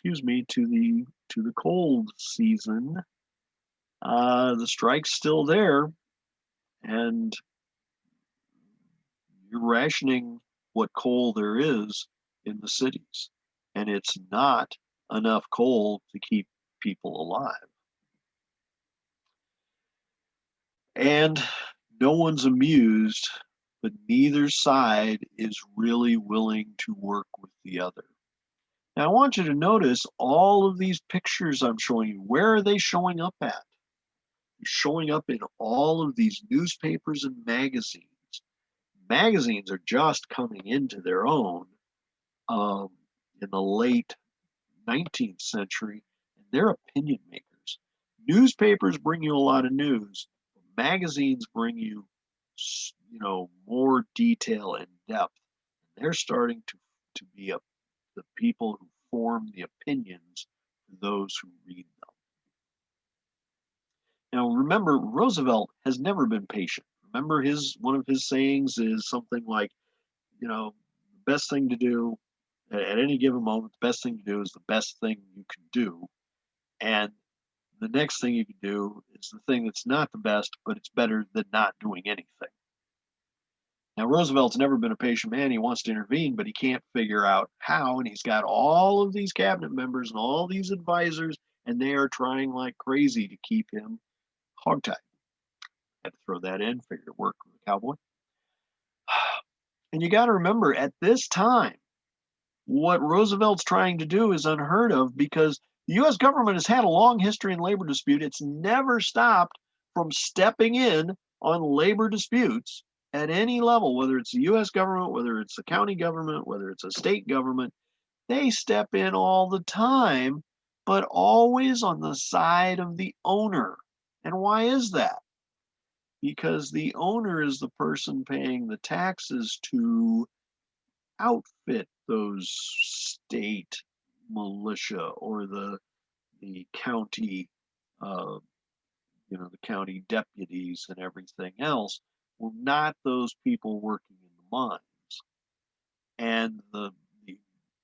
A: to the cold season, the strike's still there, and you're rationing what coal there is in the cities, and it's not enough coal to keep people alive. And no one's amused, but neither side is really willing to work with the other. Now, I want you to notice all of these pictures I'm showing you. Where are they showing up at? They're showing up in all of these newspapers and magazines. Magazines are just coming into their own um, in the late 19th century, and they're opinion makers. Newspapers bring you a lot of news. Magazines bring you, more detail and depth. And they're starting to be the people who form the opinions for those who read them. Now, remember, Roosevelt has never been patient. Remember, one of his sayings is something like, the best thing to do at any given moment, the best thing to do is the best thing you can do. And the next thing you can do is the thing that's not the best, but it's better than not doing anything. Now, Roosevelt's never been a patient man. He wants to intervene, but he can't figure out how. And he's got all of these cabinet members and all these advisors, and they are trying like crazy to keep him hogtied. Had to throw that in, figured it worked with the cowboy. And you got to remember, at this time, what Roosevelt's trying to do is unheard of because the U.S. government has had a long history in labor dispute. It's never stopped from stepping in on labor disputes at any level, whether it's the U.S. government, whether it's the county government, whether it's a state government. They step in all the time, but always on the side of the owner. And why is that? Because the owner is the person paying the taxes to outfit those state militia or the county, uh, the county deputies and everything else. Well, not those people working in the mines. And the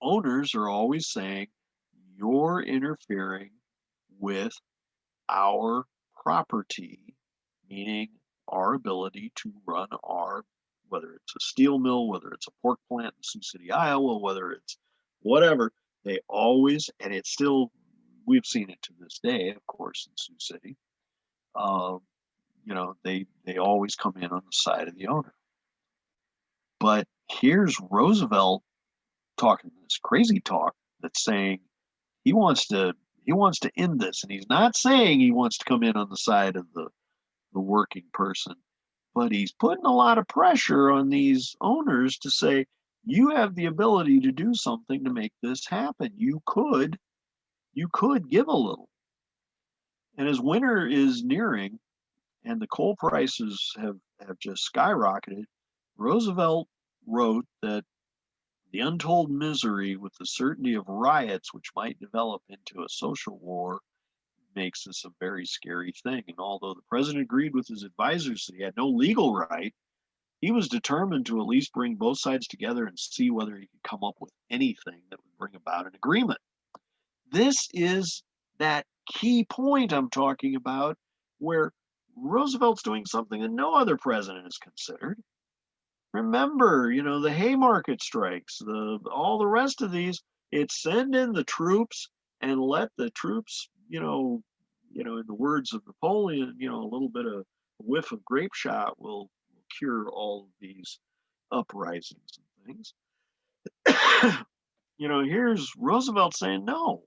A: owners are always saying, you're interfering with our property, meaning our ability to run whether it's a steel mill, whether it's a pork plant in Sioux City, Iowa, whether it's whatever, they always, and it's still we've seen it to this day, of course, in Sioux City. Uh, they always come in on the side of the owner. But here's Roosevelt talking this crazy talk that's saying he wants to end this, and he's not saying he wants to come in on the side of the working person, but he's putting a lot of pressure on these owners to say, you have the ability to do something to make this happen. You could give a little. And as winter is nearing and the coal prices have just skyrocketed, Roosevelt wrote that the untold misery with the certainty of riots which might develop into a social war makes this a very scary thing. And although the president agreed with his advisors that he had no legal right, he was determined to at least bring both sides together and see whether he could come up with anything that would bring about an agreement. This is that key point I'm talking about, where Roosevelt's doing something that no other president has considered. Remember, the Haymarket strikes, all the rest of these, it's send in the troops and let the troops, in the words of Napoleon, a little bit of a whiff of grape shot will cure all of these uprisings and things. Here's Roosevelt saying no.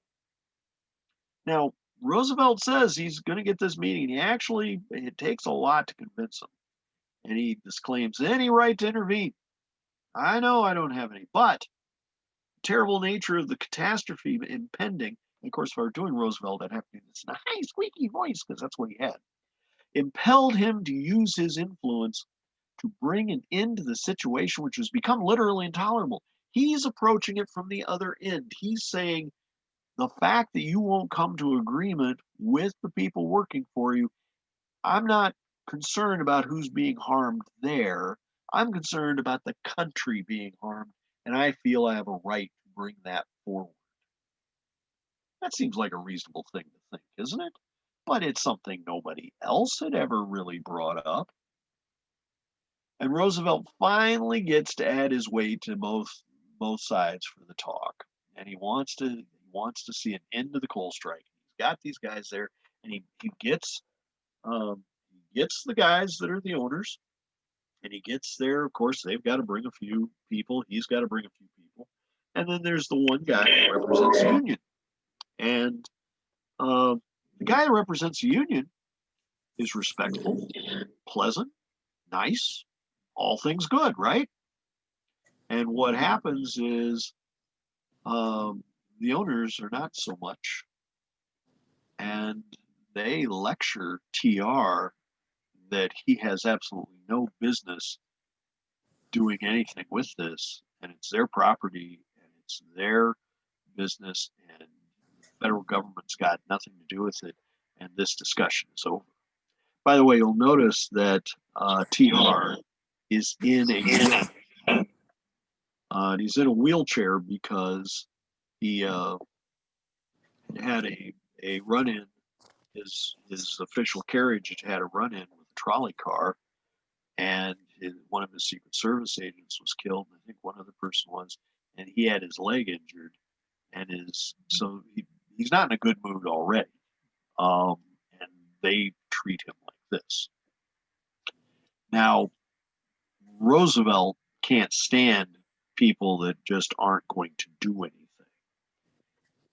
A: Now, Roosevelt says he's going to get this meeting. It takes a lot to convince him. And he disclaims any right to intervene. I know I don't have any, but the terrible nature of the catastrophe impending, and of course, if I were doing Roosevelt, I'd have to do this nice, squeaky voice, because that's what he had, impelled him to use his influence to bring an end to the situation, which has become literally intolerable. He's approaching it from the other end. He's saying, the fact that you won't come to agreement with the people working for you, I'm not concerned about who's being harmed there. I'm concerned about the country being harmed, and I feel I have a right to bring that forward. That seems like a reasonable thing to think, isn't it? But it's something nobody else had ever really brought up. And Roosevelt finally gets to add his weight to both sides for the talk, and he wants to see an end to the coal strike. He's got these guys there, and he gets the guys that are the owners, and he gets there. Of course, they've got to bring a few people. He's got to bring a few people, and then there's the one guy who represents the union, and the guy that represents the union is respectful, pleasant, nice, all things good, right? And what happens is the owners are not so much, and they lecture TR that he has absolutely no business doing anything with this, and it's their property and it's their business, and the federal government's got nothing to do with it, and this discussion is over. By the way, you'll notice that TR is in a he's in a wheelchair because he had a run-in. His official carriage had had a run-in with a trolley car, and one of his Secret Service agents was killed. I think one other person was, and he had his leg injured, and so he's not in a good mood already. And they treat him like this. Now, Roosevelt can't stand people that just aren't going to do anything.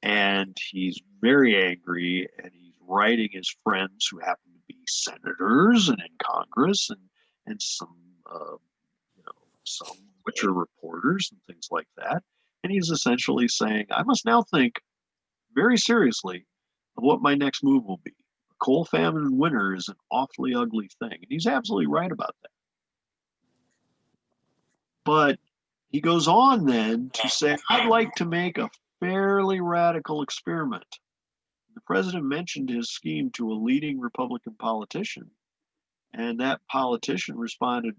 A: And he's very angry, and he's writing his friends who happen to be senators and in Congress, and some some which are reporters and things like that. And he's essentially saying, I must now think very seriously of what my next move will be. A coal famine in winter is an awfully ugly thing. And he's absolutely right about that. But he goes on then to say, I'd like to make a fairly radical experiment. The president mentioned his scheme to a leading Republican politician, and that politician responded,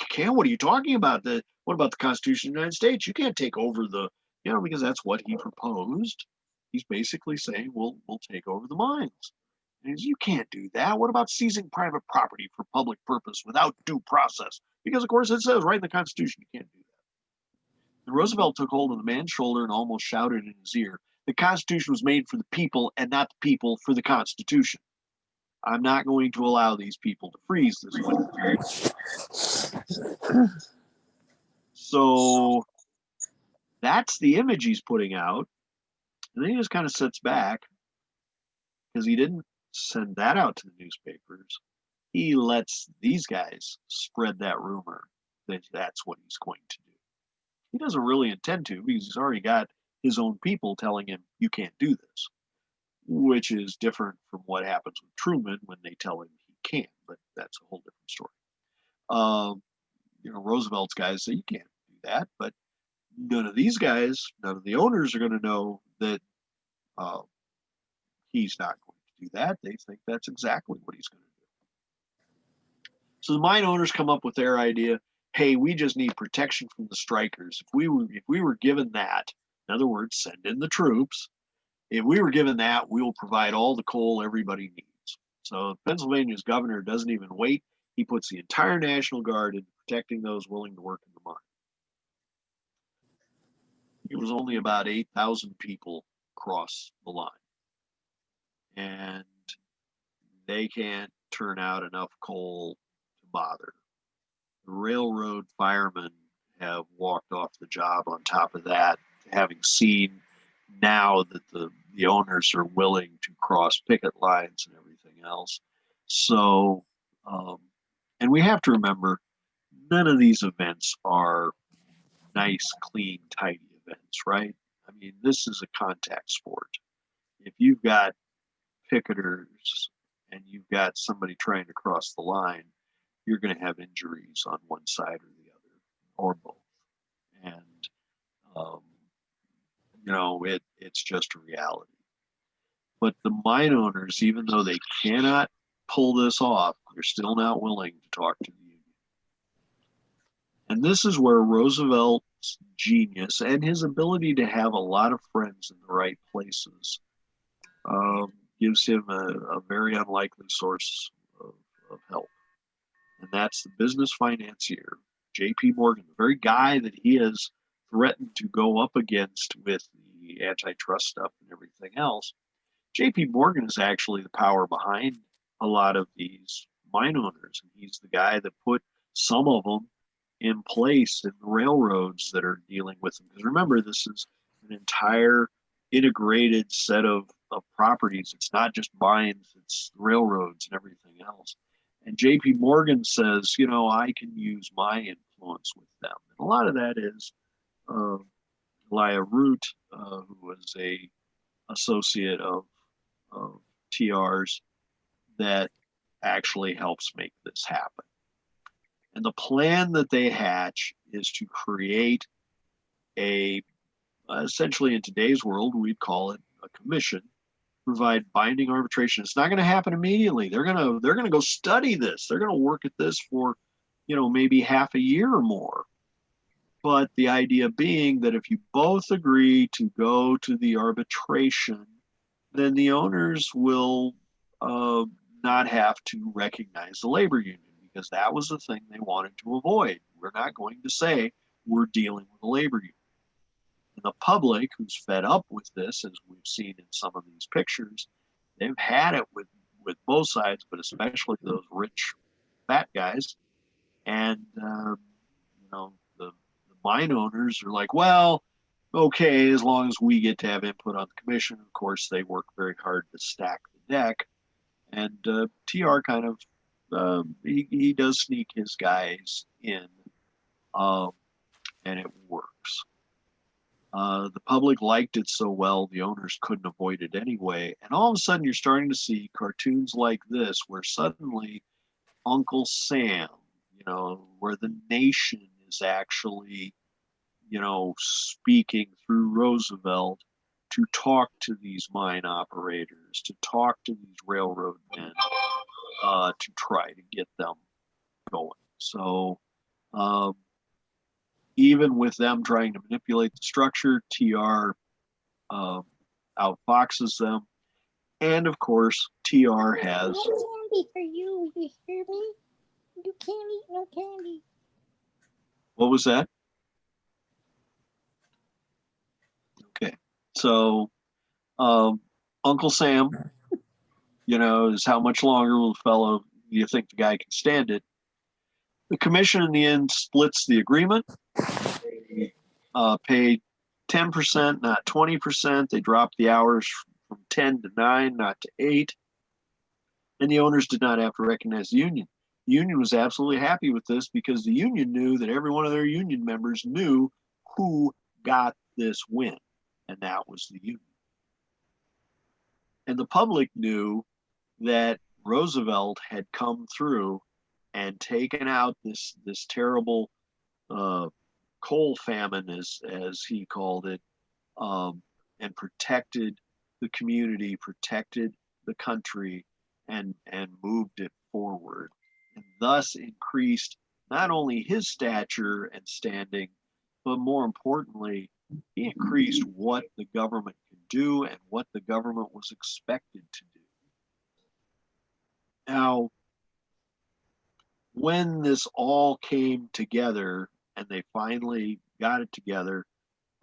A: Ken, what are you talking about? What about the Constitution of the United States? You can't take over because that's what he proposed. He's basically saying, we'll take over the mines. And he says, you can't do that. What about seizing private property for public purpose without due process? Because, of course, it says right in the Constitution you can't do that. And Roosevelt took hold of the man's shoulder and almost shouted in his ear, the Constitution was made for the people and not the people for the Constitution. I'm not going to allow these people to freeze this way. So that's the image he's putting out. And then he just kind of sits back because he didn't send that out to the newspapers. He lets these guys spread that rumor that that's what he's going to do. He doesn't really intend to because he's already got his own people telling him, you can't do this, which is different from what happens with Truman when they tell him he can, but that's a whole different story. Roosevelt's guys say, you can't do that, but none of these guys, none of the owners are going to know that he's not going to do that. They think that's exactly what he's going to do. So the mine owners come up with their idea. Hey, we just need protection from the strikers. If we were given that, in other words, send in the troops. If we were given that, we will provide all the coal everybody needs. So Pennsylvania's governor doesn't even wait. He puts the entire National Guard into protecting those willing to work in the mine. It was only about 8,000 people cross the line. And they can't turn out enough coal to bother. The railroad firemen have walked off the job on top of that, having seen now that the owners are willing to cross picket lines and everything else. So, and we have to remember, none of these events are nice, clean, tidy events, right? I mean, this is a contact sport. If you've got picketers and you've got somebody trying to cross the line, you're going to have injuries on one side or the other, or both. And, it's just a reality. But the mine owners, even though they cannot pull this off, they're still not willing to talk to the union. And this is where Roosevelt's genius and his ability to have a lot of friends in the right places gives him a very unlikely source of help. And that's the business financier, J.P. Morgan, the very guy that he has threatened to go up against with the antitrust stuff and everything else. J.P. Morgan is actually the power behind a lot of these mine owners. And he's the guy that put some of them in place in the railroads that are dealing with them. Because remember, this is an entire integrated set of properties. It's not just mines, it's railroads and everything else. And J.P. Morgan says, I can use my influence with them. And a lot of that is Elijah Root, who was a associate of TR's, that actually helps make this happen. And the plan that they hatch is to create essentially in today's world, we'd call it a commission, provide binding arbitration. It's not going to happen immediately. They're going to go study this. They're going to work at this for, maybe half a year or more. But the idea being that if you both agree to go to the arbitration, then the owners will not have to recognize the labor union, because that was the thing they wanted to avoid. We're not going to say we're dealing with a labor union. And the public, who's fed up with this, as we've seen in some of these pictures, they've had it with both sides, but especially those rich, fat guys. And, the mine owners are like, well, okay, as long as we get to have input on the commission. Of course, they work very hard to stack the deck. And TR kind of, he does sneak his guys in, and it works. The public liked it so well, the owners couldn't avoid it anyway. And all of a sudden, you're starting to see cartoons like this, where suddenly Uncle Sam, where the nation is actually, speaking through Roosevelt to talk to these mine operators, to talk to these railroad men, to try to get them going. So, even with them trying to manipulate the structure, TR outfoxes them. And of course, TR has.
B: No candy for you. You hear me? You can't eat no candy.
A: What was that? Okay. So Um, Uncle Sam, is how much longer will the fellow, do you think the guy can stand it? The commission in the end splits the agreement. They paid 10%, not 20%. They dropped the hours from 10 to 9, not to 8. And the owners did not have to recognize the union. The union was absolutely happy with this because the union knew that every one of their union members knew who got this win, and that was the union. And the public knew that Roosevelt had come through and taken out this terrible coal famine, as he called it, and protected the community, protected the country, and moved it forward, and thus increased not only his stature and standing, but more importantly, he increased what the government could do and what the government was expected to do. Now, when this all came together and they finally got it together,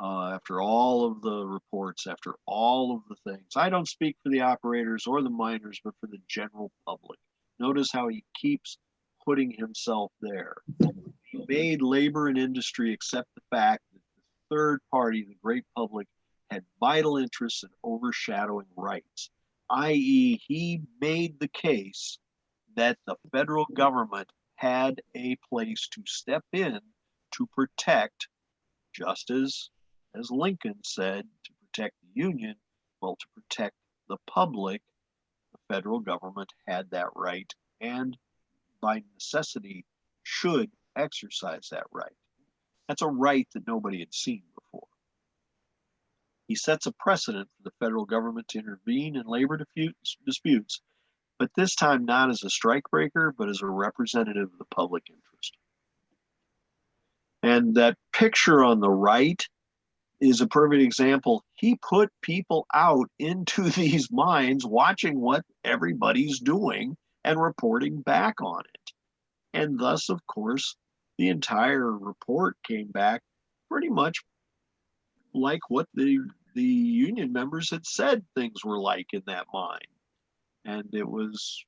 A: after all of the reports, after all of the things, I don't speak for the operators or the miners, but for the general public. Notice how he keeps putting himself there. He made labor and industry accept the fact that the third party, the great public, had vital interests in overshadowing rights, i.e., he made the case that the federal government had a place to step in to protect, just as Lincoln said, to protect the Union, well, to protect the public, the federal government had that right and by necessity should exercise that right. That's a right that nobody had seen before. He sets a precedent for the federal government to intervene in labor disputes, but this time not as a strikebreaker, but as a representative of the public interest. And that picture on the right is a perfect example. He put people out into these mines watching what everybody's doing and reporting back on it. And thus, of course, the entire report came back pretty much like what the union members had said things were like in that mine. And it was,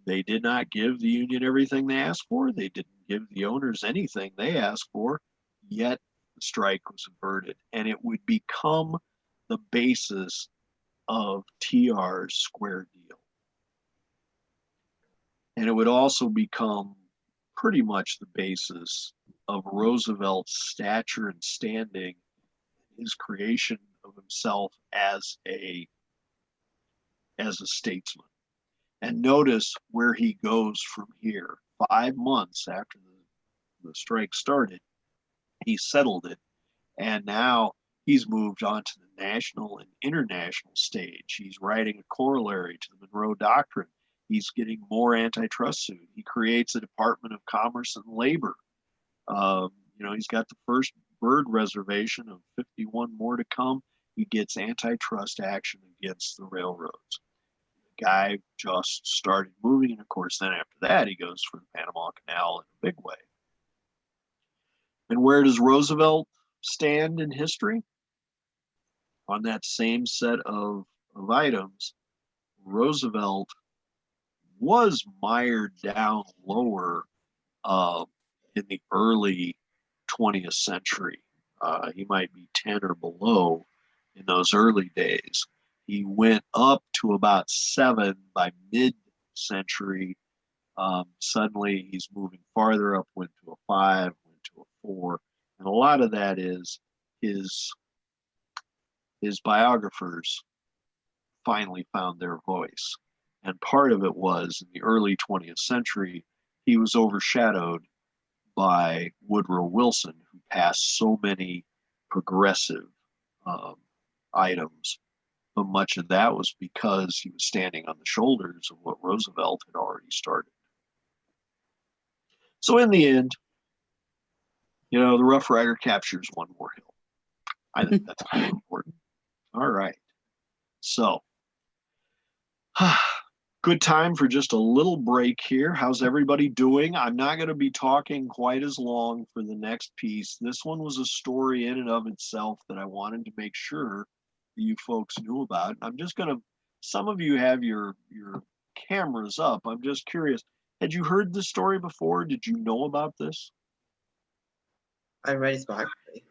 A: they did not give the union everything they asked for. They didn't give the owners anything they asked for, yet the strike was averted. And it would become the basis of TR's square deal. And it would also become pretty much the basis of Roosevelt's stature and standing, his creation of himself as a statesman. And notice where he goes from here. 5 months after the strike started, he settled it, and now he's moved on to the national and international stage. He's writing a corollary to the Monroe Doctrine. He's getting more antitrust suit. He creates a Department of Commerce and Labor. He's got the first bird reservation of 51 more to come. He gets antitrust action against the railroads. The guy just started moving, and of course, then after that, he goes for the Panama Canal in a big way. And where does Roosevelt stand in history? On that same set of items, Roosevelt was mired down lower in the early 20th century. He might be 10 or below in those early days. He went up to about 7 by mid-century. Suddenly he's moving farther up, went to a 5, went to a 4. And a lot of that is his biographers finally found their voice. And part of it was in the early 20th century, he was overshadowed by Woodrow Wilson, who passed so many progressive items. But much of that was because he was standing on the shoulders of what Roosevelt had already started. So in the end, the Rough Rider captures one more hill. I think that's very important. All right. So, good time for just a little break here. How's everybody doing? I'm not going to be talking quite as long for the next piece. This one was a story in and of itself that I wanted to make sure you folks knew about. I'm just gonna. Some of you have your cameras up. I'm just curious. Had you heard this story before? Did you know about this?
C: I read his biography.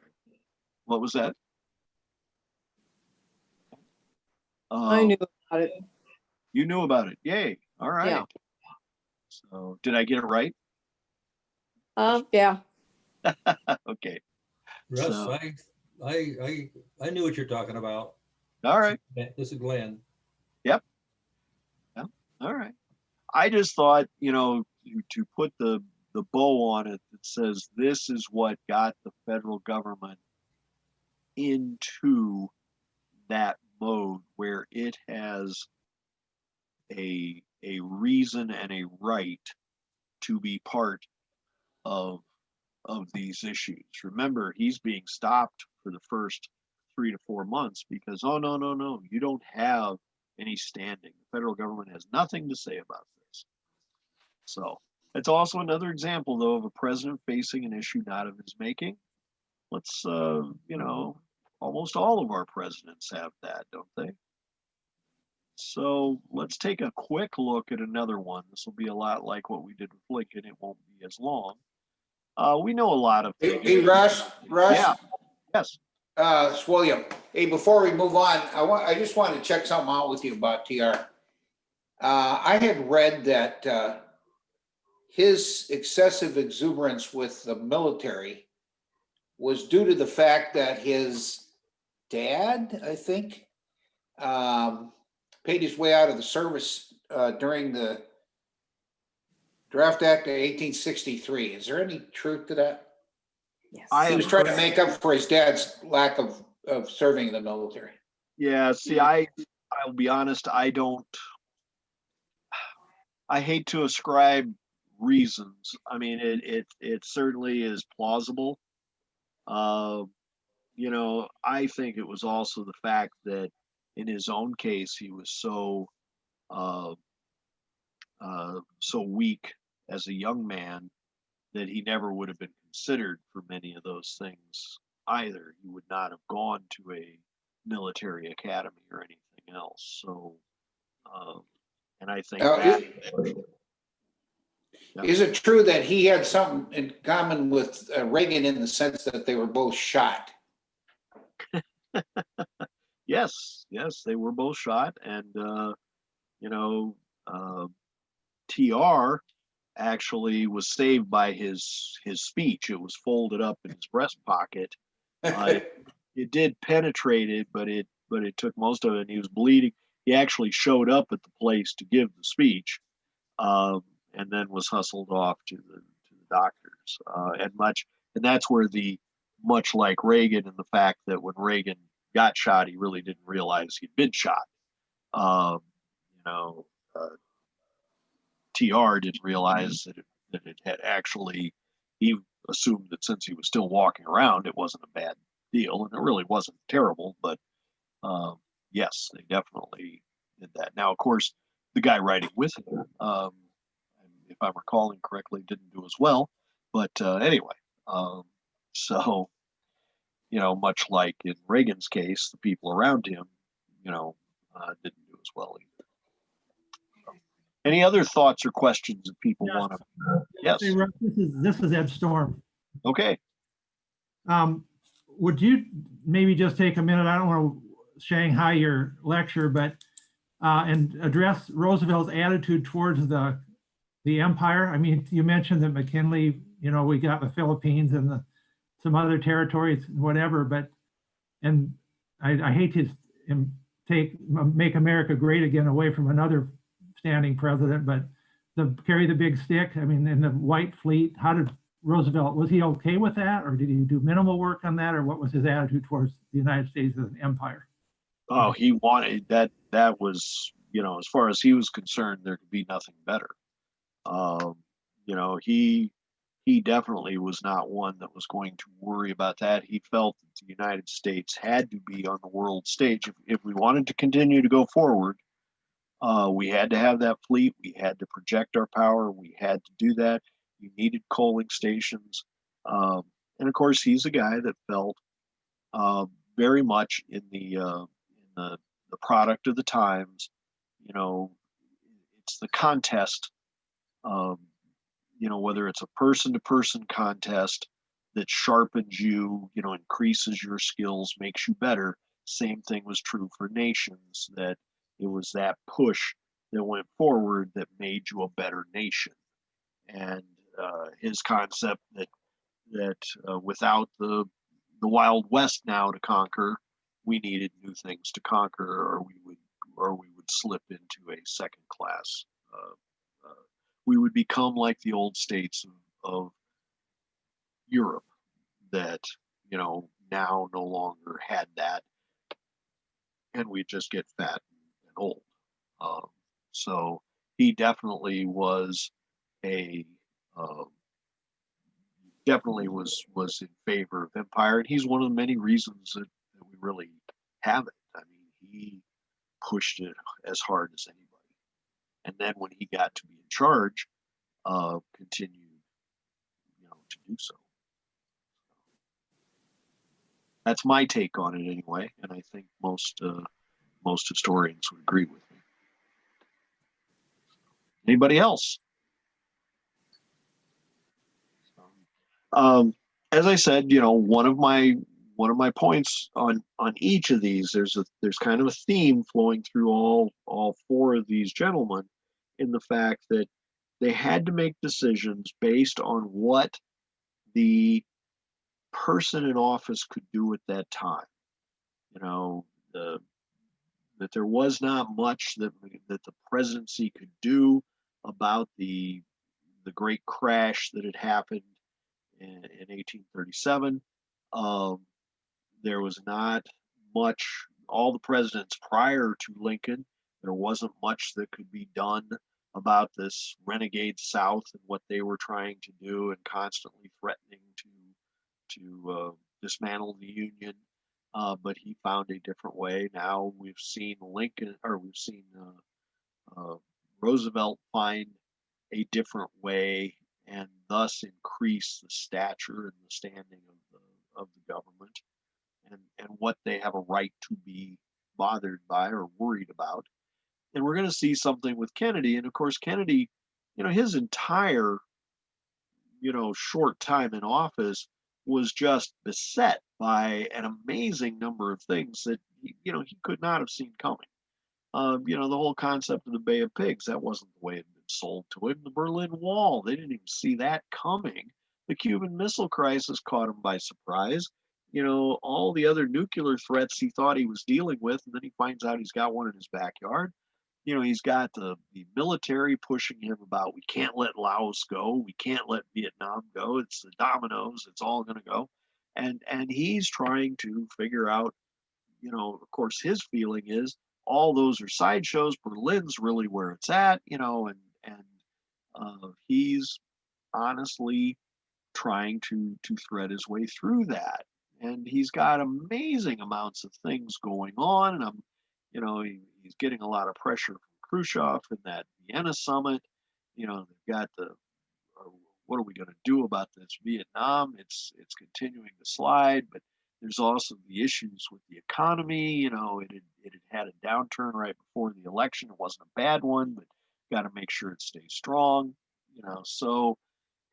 A: What was that?
D: I knew about it.
A: You knew about it. Yay. All right.
D: Yeah.
A: So did I get it right?
D: Yeah.
A: Okay.
E: Russ,
A: So-
E: I knew what you're talking about.
A: All right.
E: This is Glenn.
A: All right. I just thought, to put the bow on it that says this is what got the federal government into that mode where it has a reason and a right to be part of these issues. Remember, he's being stopped for the first 3 to 4 months because, oh, no, you don't have any standing. The federal government has nothing to say about this. So it's also another example, though, of a president facing an issue not of his making. Let's, almost all of our presidents have that, don't they? So let's take a quick look at another one. This will be a lot like what we did with Lincoln. It won't be as long. We know a lot of things.
F: Hey, Russ,
A: Yeah. Yes.
F: It's William. Hey, before we move on, I just wanted to check something out with you about TR. I had read that his excessive exuberance with the military was due to the fact that his dad, I think, paid his way out of the service during the Draft Act of 1863. Is there any truth to that?
D: Yes.
F: He was trying to make up for his dad's lack of serving in the military.
A: Yeah, see, I'll be honest, I hate to ascribe reasons. I mean, it certainly is plausible. I think it was also the fact that in his own case, he was so weak as a young man that he never would have been considered for many of those things either. He would not have gone to a military academy or anything else. So, and I think
F: Is it true that he had something in common with Reagan in the sense that they were both shot?
A: yes, they were both shot, and TR actually was saved by his speech. It was folded up in his breast pocket. It did penetrate it, but it took most of it. And he was bleeding. He actually showed up at the place to give the speech, and then was hustled off to the doctors. And that's where much like Reagan, and the fact that when Reagan got shot, he really didn't realize he'd been shot. TR didn't realize that it had actually. He assumed that since he was still walking around, it wasn't a bad deal, and it really wasn't terrible. But yes, they definitely did that. Now, of course, the guy riding with him, if I'm recalling correctly, didn't do as well. But anyway, so much like in Reagan's case, the people around him, didn't do as well either. Any other thoughts or questions that people want to? Yes.
G: Hey, Russ, this is Ed Storm.
A: Okay.
G: Would you maybe just take a minute? I don't want to Shanghai your lecture, but and address Roosevelt's attitude towards the empire. I mean, you mentioned that McKinley, we got the Philippines and some other territories, whatever. But and I hate to make America great again away from another standing president, but carry the big stick. I mean, in the White Fleet, how did Roosevelt, was he okay with that, or did he do minimal work on that, or what was his attitude towards the United States as an empire?
A: Oh, he wanted that. That was, as far as he was concerned, there could be nothing better. He definitely was not one that was going to worry about that. He felt that the United States had to be on the world stage if we wanted to continue to go forward. We had to have that fleet. We had to project our power. We had to do that. You needed coaling stations. And of course, he's a guy that felt very much in the the product of the times. You know, it's the contest. You know, whether it's a person-to-person contest that sharpens you, you know, increases your skills, makes you better. Same thing was true for nations, that it was that push that went forward that made you a better nation. And his concept that without the Wild West now to conquer, we needed new things to conquer, or we would slip into a second class. We would become like the old states of Europe that, you know, now no longer had that, and we just get fat and old. So he definitely was a definitely was in favor of empire, and he's one of the many reasons that we really have it. I mean, he pushed it as hard as anybody, and then when he got to be in charge, continued, you know, to do so. That's my take on it anyway, and I think most historians would agree with me. Anybody else? As I said, you know, one of my points on each of these, there's kind of a theme flowing through all four of these gentlemen, in the fact that they had to make decisions based on what the person in office could do at that time. You know, that there was not much that the presidency could do about the great crash that had happened in 1837. There was not much, all the presidents prior to Lincoln, there wasn't much that could be done about this renegade South and what they were trying to do, and constantly threatening to dismantle the Union. But he found a different way. Now we've seen Roosevelt find a different way, and thus increase the stature and the standing of the government, and what they have a right to be bothered by or worried about. And we're going to see something with Kennedy. And of course, Kennedy, you know, his entire, you know, short time in office was just beset by an amazing number of things that you know, he could not have seen coming. You know, the whole concept of the Bay of Pigs, that wasn't the way it had been sold to him. The Berlin Wall, they didn't even see that coming. The Cuban Missile Crisis caught him by surprise. You know, all the other nuclear threats he thought he was dealing with, and then he finds out he's got one in his backyard. You know, he's got the military pushing him about, we can't let Laos go, we can't let Vietnam go, it's the dominoes, it's all going to go. And he's trying to figure out, you know, of course, his feeling is all those are sideshows. Berlin's really where it's at, you know, and he's honestly trying to thread his way through that. And he's got amazing amounts of things going on, and you know, he's getting a lot of pressure from Khrushchev in that Vienna summit. You know, they've got what are we going to do about this Vietnam? It's continuing to slide, but there's also the issues with the economy. You know, it had a downturn right before the election. It wasn't a bad one, but got to make sure it stays strong. You know, so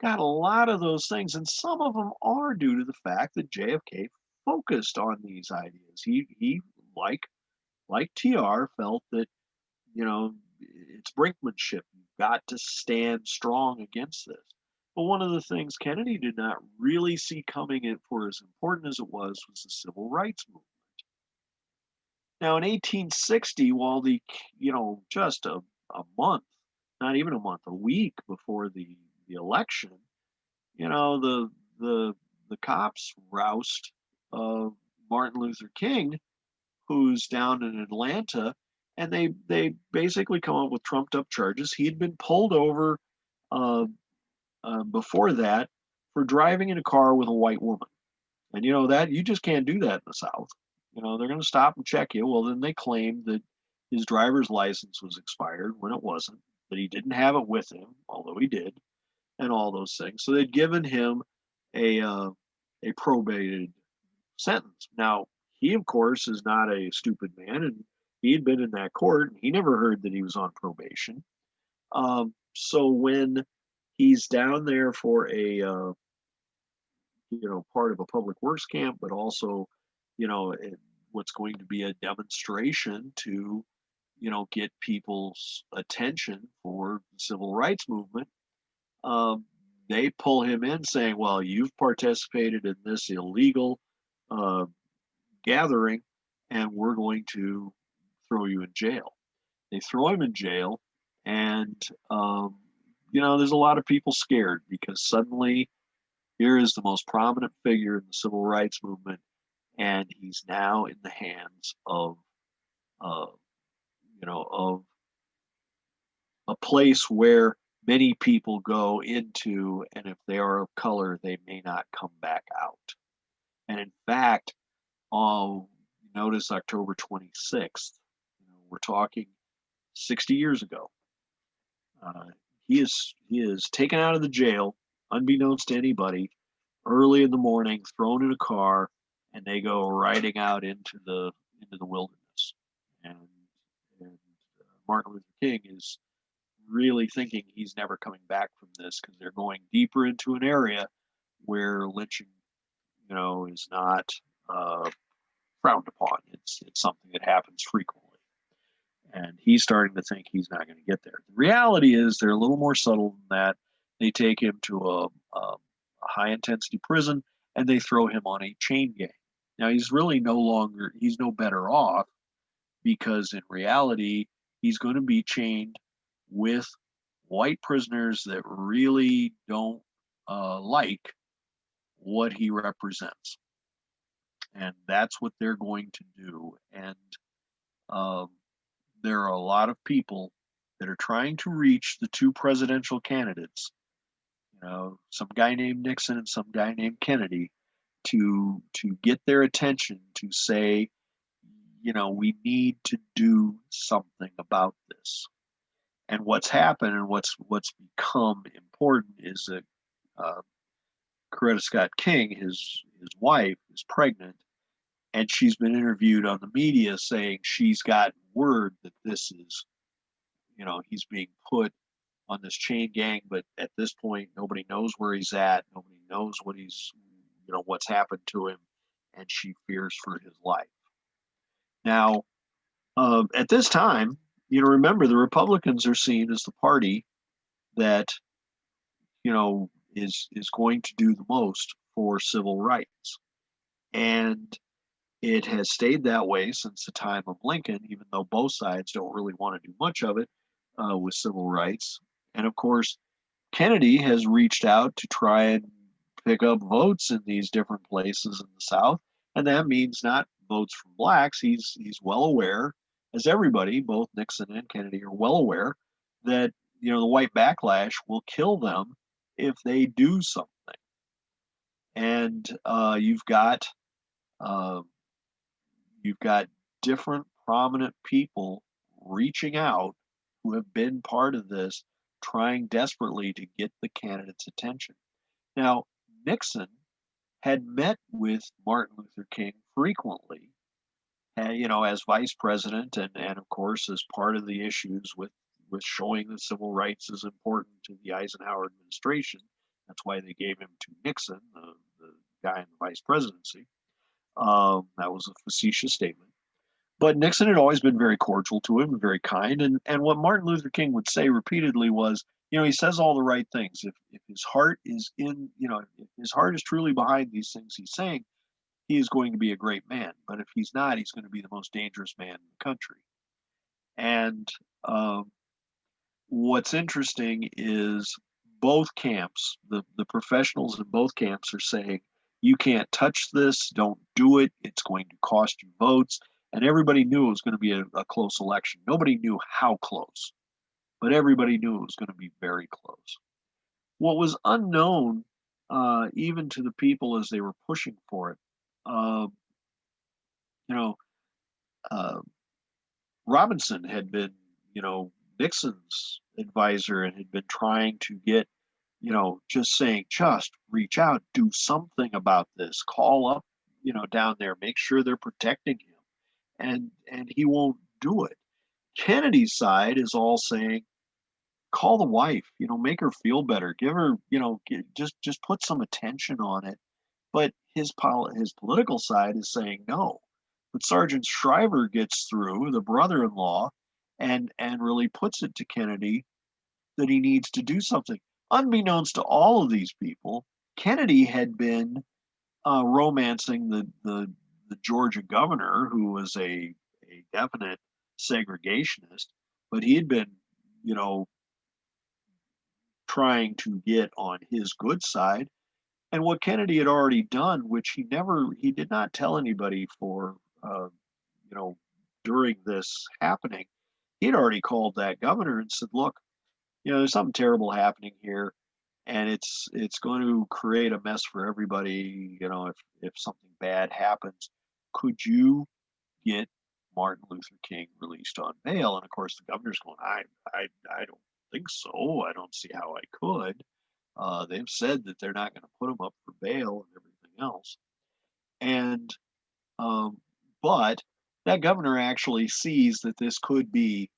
A: got a lot of those things, and some of them are due to the fact that JFK focused on these ideas. He like TR felt that, you know, it's brinkmanship. You've got to stand strong against this. But one of the things Kennedy did not really see coming, in for as important as it was the civil rights movement. Now in 1860, while you know, just a month, not even a month, a week before the election, you know, the cops roust Martin Luther King, who's down in Atlanta, and they basically come up with trumped up charges. He had been pulled over before that for driving in a car with a white woman, and you know that you just can't do that in the South. You know, they're going to stop and check you. Well, then they claimed that his driver's license was expired when it wasn't, that he didn't have it with him, although he did, and all those things. So they'd given him a probated sentence. Now he, of course, is not a stupid man, and he had been in that court, and he never heard that he was on probation. So when he's down there for a part of a public works camp, but also, what's going to be a demonstration to, get people's attention for the civil rights movement. They pull him in saying, well, you've participated in this illegal uh, gathering, and we're going to throw you in jail. They throw him in jail, and, there's a lot of people scared because suddenly here is the most prominent figure in the civil rights movement, and he's now in the hands of, of a place where many people go into, and if they are of color, they may not come back out. And in fact, notice October 26th, we're talking 60 years ago. He is taken out of the jail, unbeknownst to anybody, early in the morning, thrown in a car, and they go riding out into the wilderness. And Martin Luther King is really thinking he's never coming back from this because they're going deeper into an area where lynching, is not frowned upon. It's something that happens frequently. And he's starting to think he's not going to get there. The reality is they're a little more subtle than that. They take him to a high intensity prison and they throw him on a chain gang. Now he's really he's no better off because in reality, he's going to be chained with white prisoners that really don't like what he represents. And that's what they're going to do. And there are a lot of people that are trying to reach the two presidential candidates, some guy named Nixon and some guy named Kennedy, to get their attention to say, we need to do something about this. And what's happened and what's become important is that Coretta Scott King, his wife, is pregnant, and she's been interviewed on the media saying she's got word that this is, he's being put on this chain gang, but at this point, nobody knows where he's at. Nobody knows what what's happened to him, and she fears for his life. Now, at this time, remember the Republicans are seen as the party that, is going to do the most for civil rights. And it has stayed that way since the time of Lincoln, even though both sides don't really want to do much of it with civil rights. And of course, Kennedy has reached out to try and pick up votes in these different places in the South. And that means not votes from blacks. He's well aware, as everybody, both Nixon and Kennedy are well aware, that the white backlash will kill them if they do something. And you've got different prominent people reaching out who have been part of this, trying desperately to get the candidate's attention. Now, Nixon had met with Martin Luther King frequently, as vice president, and of course as part of the issues with showing that civil rights is important to the Eisenhower administration. That's why they gave him to Nixon, the guy in the vice presidency. That was a facetious statement. But Nixon had always been very cordial to him and very kind. And what Martin Luther King would say repeatedly was, he says all the right things. If his heart is in, if his heart is truly behind these things he's saying, he is going to be a great man. But if he's not, he's going to be the most dangerous man in the country. And what's interesting is both camps, the professionals in both camps are saying, you can't touch this, don't do it, it's going to cost you votes. And everybody knew it was going to be a close election. Nobody knew how close, but everybody knew it was going to be very close. What was unknown, even to the people as they were pushing for it, Robinson had been, Nixon's advisor and had been trying to get, just saying, just reach out, do something about this, call up down there, make sure they're protecting him. And he won't do it. Kennedy's side is all saying, call the wife, make her feel better, give her, just put some attention on it. But his political side is saying no. But Sergeant Shriver gets through, the brother-in-law, and really puts it to Kennedy that he needs to do something. Unbeknownst to all of these people, Kennedy had been romancing the Georgia governor, who was a definite segregationist, but he had been, trying to get on his good side. And what Kennedy had already done, which he did not tell anybody for, during this happening, he'd already called that governor and said, look, there's something terrible happening here, and it's going to create a mess for everybody. If something bad happens, could you get Martin Luther King released on bail? And of course, the governor's going, I don't think so. I don't see how I could. They've said that they're not going to put him up for bail and everything else. And but that governor actually sees that this could be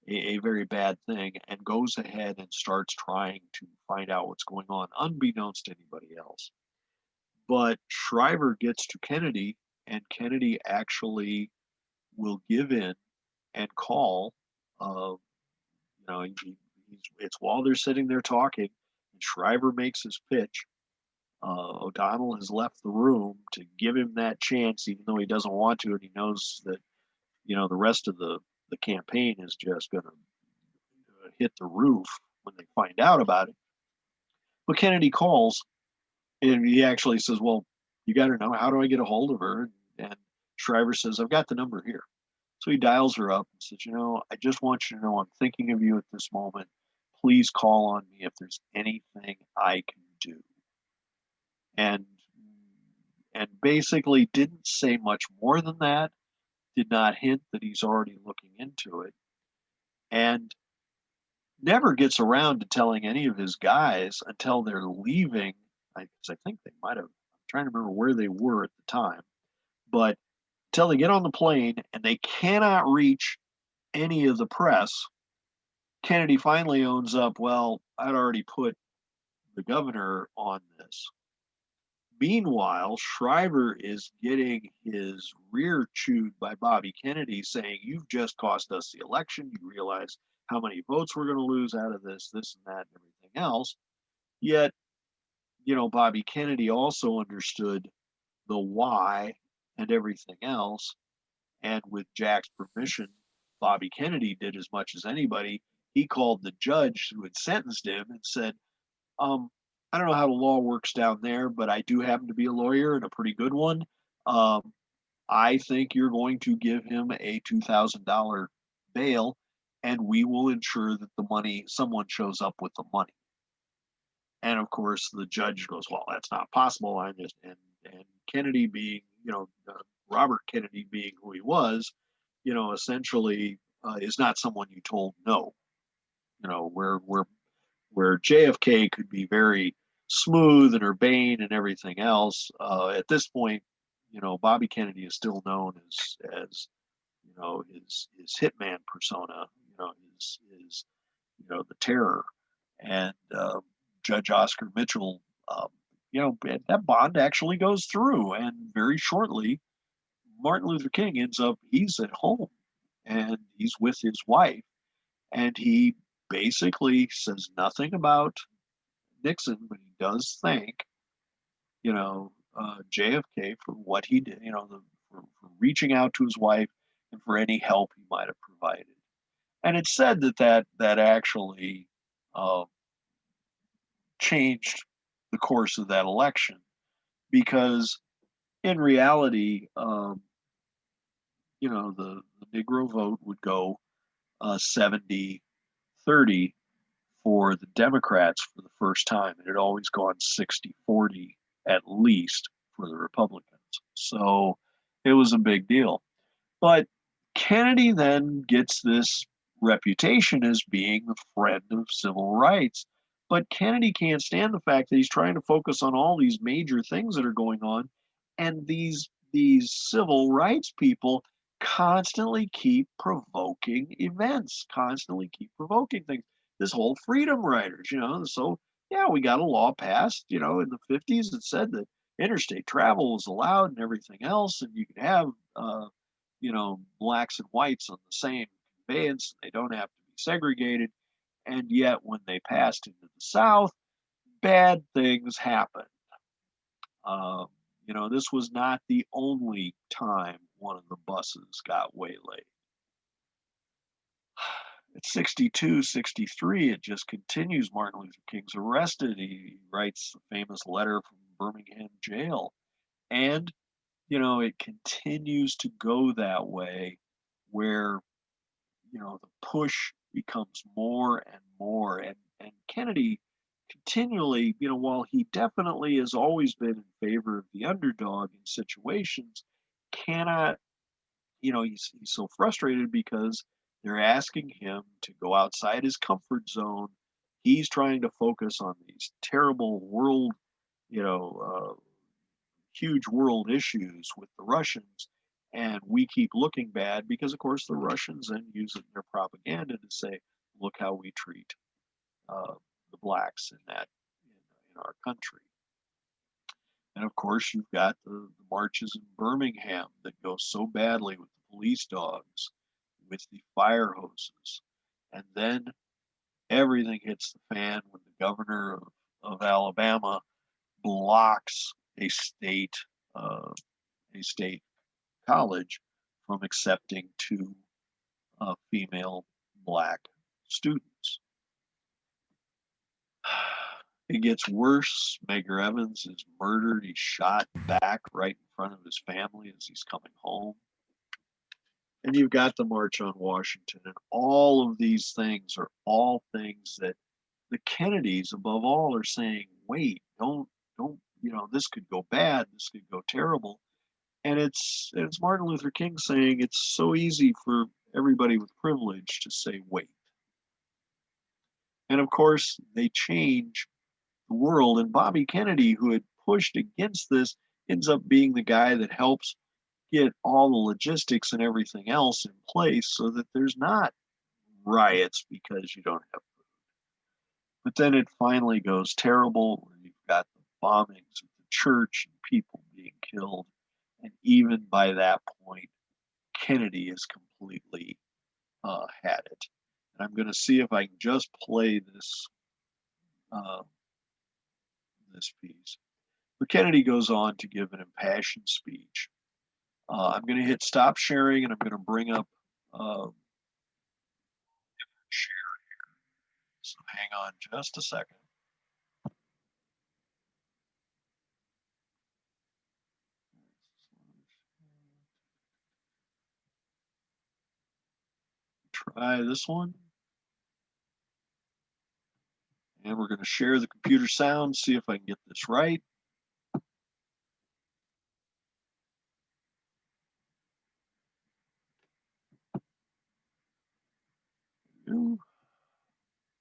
A: a very bad thing and goes ahead and starts trying to find out what's going on, unbeknownst to anybody else. But Shriver gets to Kennedy, and Kennedy actually will give in and call. It's while they're sitting there talking, and Shriver makes his pitch. O'Donnell has left the room to give him that chance, even though he doesn't want to, and he knows that the rest of the campaign is just going to hit the roof when they find out about it. But Kennedy calls, and he actually says, well, you got to know, how do I get a hold of her? And Shriver says, I've got the number here. So he dials her up and says, I just want you to know I'm thinking of you at this moment. Please call on me if there's anything I can do. And basically didn't say much more than that, did not hint that he's already looking into it, and never gets around to telling any of his guys until they're leaving. I think they might have, I'm trying to remember where they were at the time, but until they get on the plane and they cannot reach any of the press, Kennedy finally owns up, well, I'd already put the governor on this. Meanwhile, Shriver is getting his rear chewed by Bobby Kennedy, saying, you've just cost us the election. You realize how many votes we're going to lose out of this, and that, and everything else. Yet, Bobby Kennedy also understood the why and everything else. And with Jack's permission, Bobby Kennedy did as much as anybody. He called the judge who had sentenced him and said, I don't know how the law works down there, but I do happen to be a lawyer and a pretty good one. I think you're going to give him a $2,000 bail, and we will ensure that someone shows up with the money. And of course, the judge goes, well, that's not possible. And Kennedy being, Robert Kennedy being who he was, essentially is not someone you told no. Where JFK could be very smooth and urbane and everything else, at this point, Bobby Kennedy is still known as his hitman persona, his the terror. And Judge Oscar Mitchell, that bond actually goes through, and very shortly, Martin Luther King he's at home, and he's with his wife, and he basically says nothing about Nixon, but he does thank, JFK for what he did, for reaching out to his wife and for any help he might have provided. And it's said that actually changed the course of that election, because in reality, the Negro vote would go 70-30 for the Democrats for the first time. It had always gone 60-40 at least for the Republicans. So it was a big deal. But Kennedy then gets this reputation as being the friend of civil rights. But Kennedy can't stand the fact that he's trying to focus on all these major things that are going on, And these civil rights people constantly keep provoking events, constantly keep provoking things. This whole freedom riders, so yeah, we got a law passed, in the 50s that said that interstate travel was allowed and everything else, and you could have blacks and whites on the same conveyance, they don't have to be segregated. And yet when they passed into the South, bad things happened. Um, this was not the only time one of the buses got waylaid. At 62, 63, it just continues. Martin Luther King's arrested. He writes a famous letter from Birmingham jail. And, it continues to go that way where, the push becomes more and more. And Kennedy continually, while he definitely has always been in favor of the underdog in situations, cannot, he's so frustrated because they're asking him to go outside his comfort zone. He's trying to focus on these terrible world, huge world issues with the Russians. And we keep looking bad because, of course, the Russians then use it in their propaganda to say, look how we treat the blacks in our country. And of course, you've got the marches in Birmingham that go so badly with the police dogs, with the fire hoses. And then everything hits the fan when the governor of Alabama blocks uh, a state college from accepting two female black students. It gets worse. Medgar Evans is murdered. He's shot back right in front of his family as he's coming home. And you've got the March on Washington. And all of these things are all things that the Kennedys, above all, are saying, wait, don't, this could go bad. This could go terrible. And it's Martin Luther King saying it's so easy for everybody with privilege to say, wait. And of course, they change the world. And Bobby Kennedy, who had pushed against this, ends up being the guy that helps get all the logistics and everything else in place so that there's not riots because you don't have food. But then it finally goes terrible where you've got the bombings of the church and people being killed. And even by that point, Kennedy has completely had it. And I'm going to see if I can just play this this piece. But Kennedy goes on to give an impassioned speech. I'm going to hit stop sharing and I'm going to bring up share here. So hang on just a second. Try this one. And we're going to share the computer sound, see if I can get this right.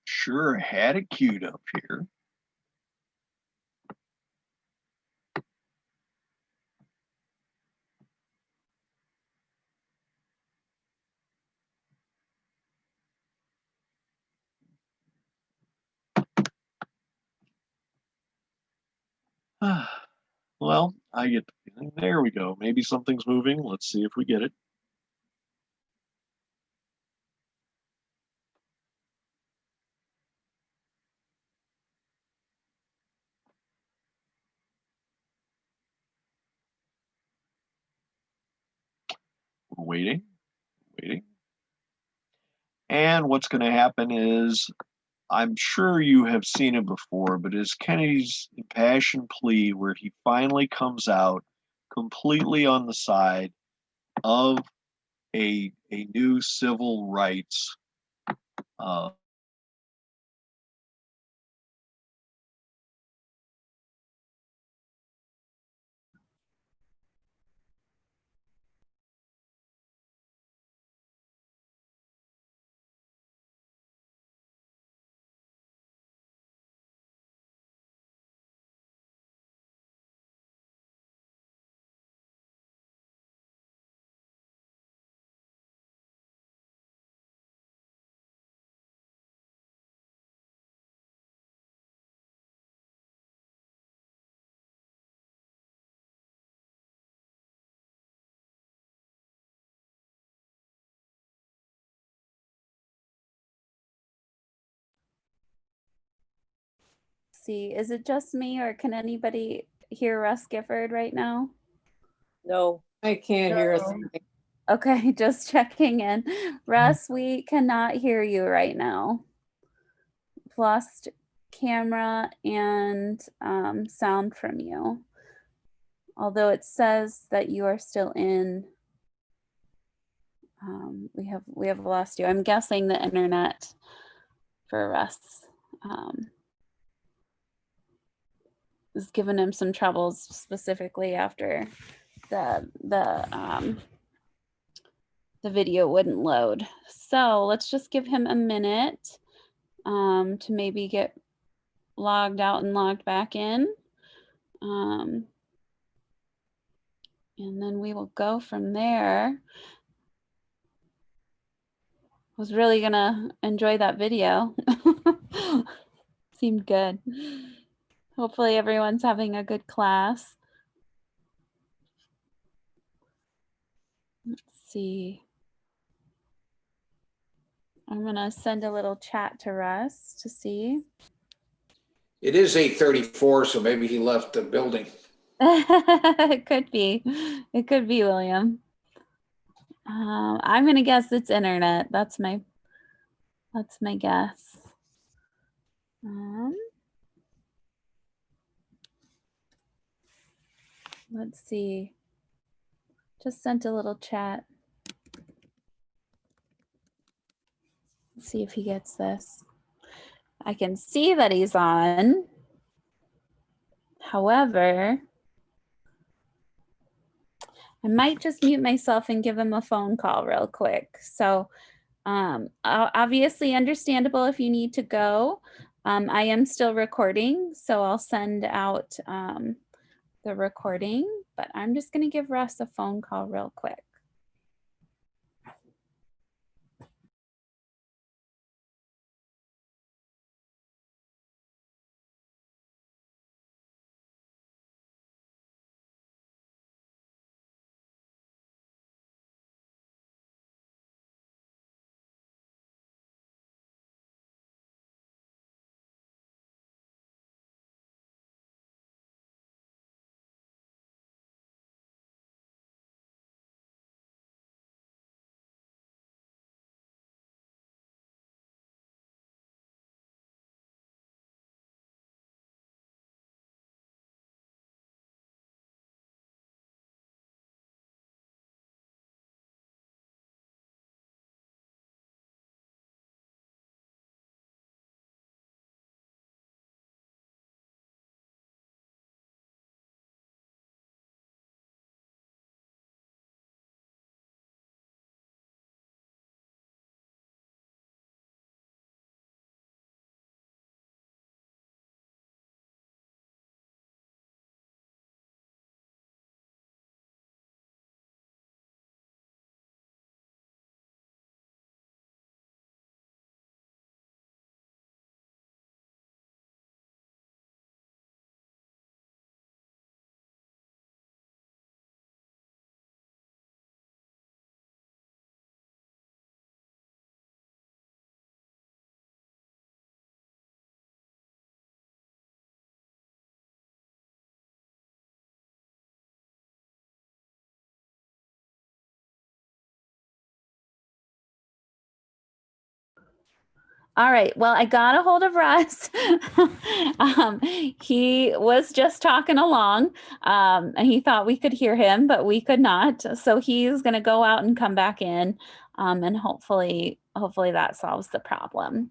A: Sure, had it queued up here. Well, I get the feeling. There we go. Maybe something's moving. Let's see if we get it. We're waiting, waiting. And what's going to happen is, I'm sure you have seen it before, but it's Kennedy's impassioned plea where he finally comes out completely on the side of a new civil rights
H: see. Is it just me or can anybody hear Russ Gifford right now?
D: No, I can't hear us.
H: Okay, just checking in. Russ, we cannot hear you right now. We've lost camera and sound from you. Although it says that you are still in. We have lost you. I'm guessing the internet for Russ is giving him some troubles, specifically after the video wouldn't load. So let's just give him a minute to maybe get logged out and logged back in. And then we will go from there. Was really gonna enjoy that video. Seemed good. Hopefully everyone's having a good class. Let's see. I'm gonna send a little chat to Russ to see.
F: It is 8:34, so maybe he left the building.
H: It could be. It could be, William. I'm gonna guess it's internet. That's my guess. Let's see. Just sent a little chat. Let's see if he gets this. I can see that he's on. However, I might just mute myself and give him a phone call real quick. So obviously understandable if you need to go. I am still recording, so I'll send out the recording, but I'm just gonna give Russ a phone call real quick. All right, well, I got a hold of Russ. He was just talking along and he thought we could hear him, but we could not. So he's gonna go out and come back in and hopefully that solves the problem.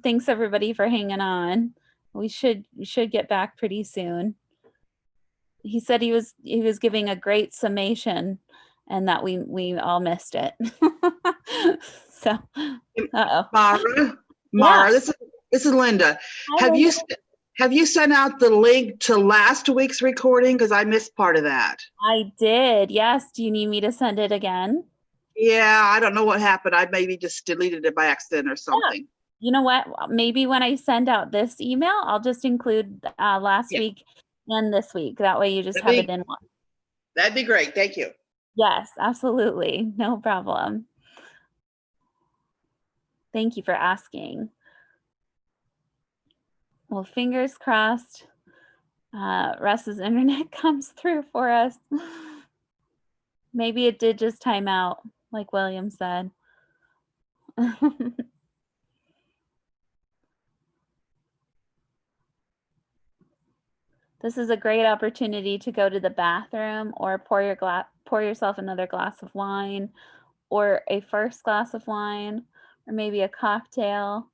H: Thanks everybody for hanging on. We should get back pretty soon. He said he was giving a great summation and that we all missed it. So,
I: Mara, this is Linda.
H: Hi,
I: Have you sent out the link to last week's recording? Because I missed part of that.
H: I did. Yes. Do you need me to send it again?
I: Yeah, I don't know what happened. I maybe just deleted it by accident or something.
H: Yeah. You know what? Maybe when I send out this email, I'll just include last week and this week. That way you just have it in one.
I: That'd be great. Thank you.
H: Yes, absolutely. No problem. Thank you for asking. Well, fingers crossed. Russ's internet comes through for us. Maybe it did just time out, like William said. This is a great opportunity to go to the bathroom or pour yourself another glass of wine or a first glass of wine or maybe a cocktail.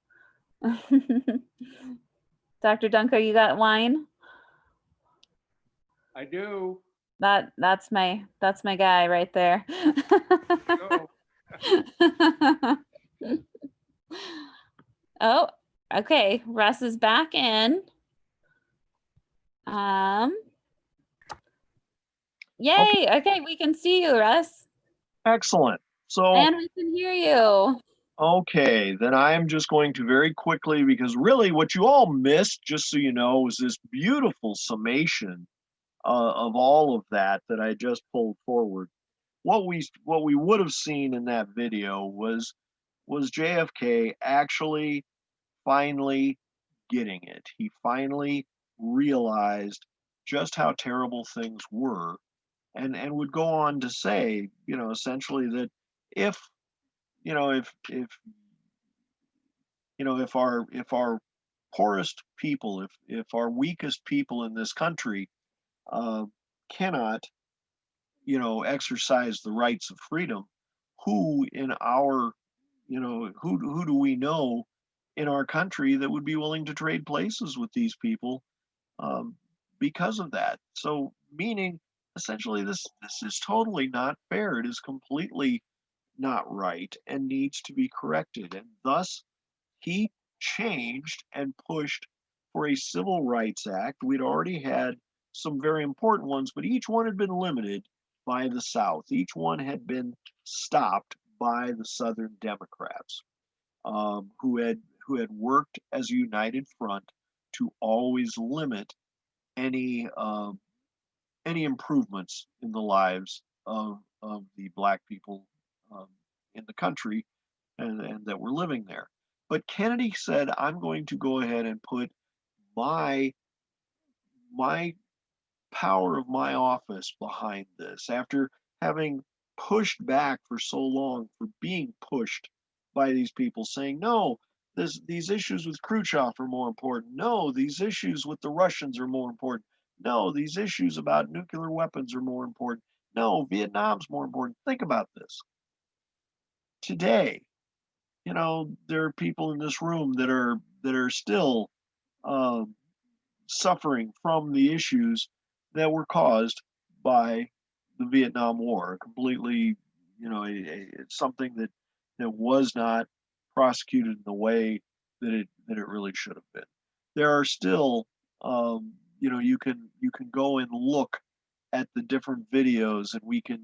H: Dr. Dunker, you got wine?
J: I do.
H: That's my guy right there.
J: Go.
H: Oh, okay. Russ is back in. Yay. Okay, we can see you, Russ.
A: Excellent. So,
H: And we can hear you.
A: okay, then I am just going to very quickly, because really what you all missed, just so you know, was this beautiful summation of all of that I just pulled forward. What we would have seen in that video was JFK actually finally getting it. He finally realized just how terrible things were, and would go on to say, essentially that if if our poorest people, if our weakest people in this country cannot, exercise the rights of freedom, who in our, who do we know in our country that would be willing to trade places with these people um, because of that? So, meaning essentially, this is totally not fair. It is completely not right and needs to be corrected. And thus, he changed and pushed for a Civil Rights Act. We'd already had some very important ones, but each one had been limited by the South. Each one had been stopped by the Southern Democrats, who had worked as a united front to always limit any improvements in the lives of the Black people in the country and that were living there. But Kennedy said, I'm going to go ahead and put my power of my office behind this, after having pushed back for so long, for being pushed by these people saying, no, these issues with Khrushchev are more important. No, these issues with the Russians are more important. No, these issues about nuclear weapons are more important. No, Vietnam's more important. Think about this. Today, there are people in this room that are still suffering from the issues that were caused by the Vietnam War. Completely, it's something that was not prosecuted in the way that it really should have been. There are still, you can go and look at the different videos, and we can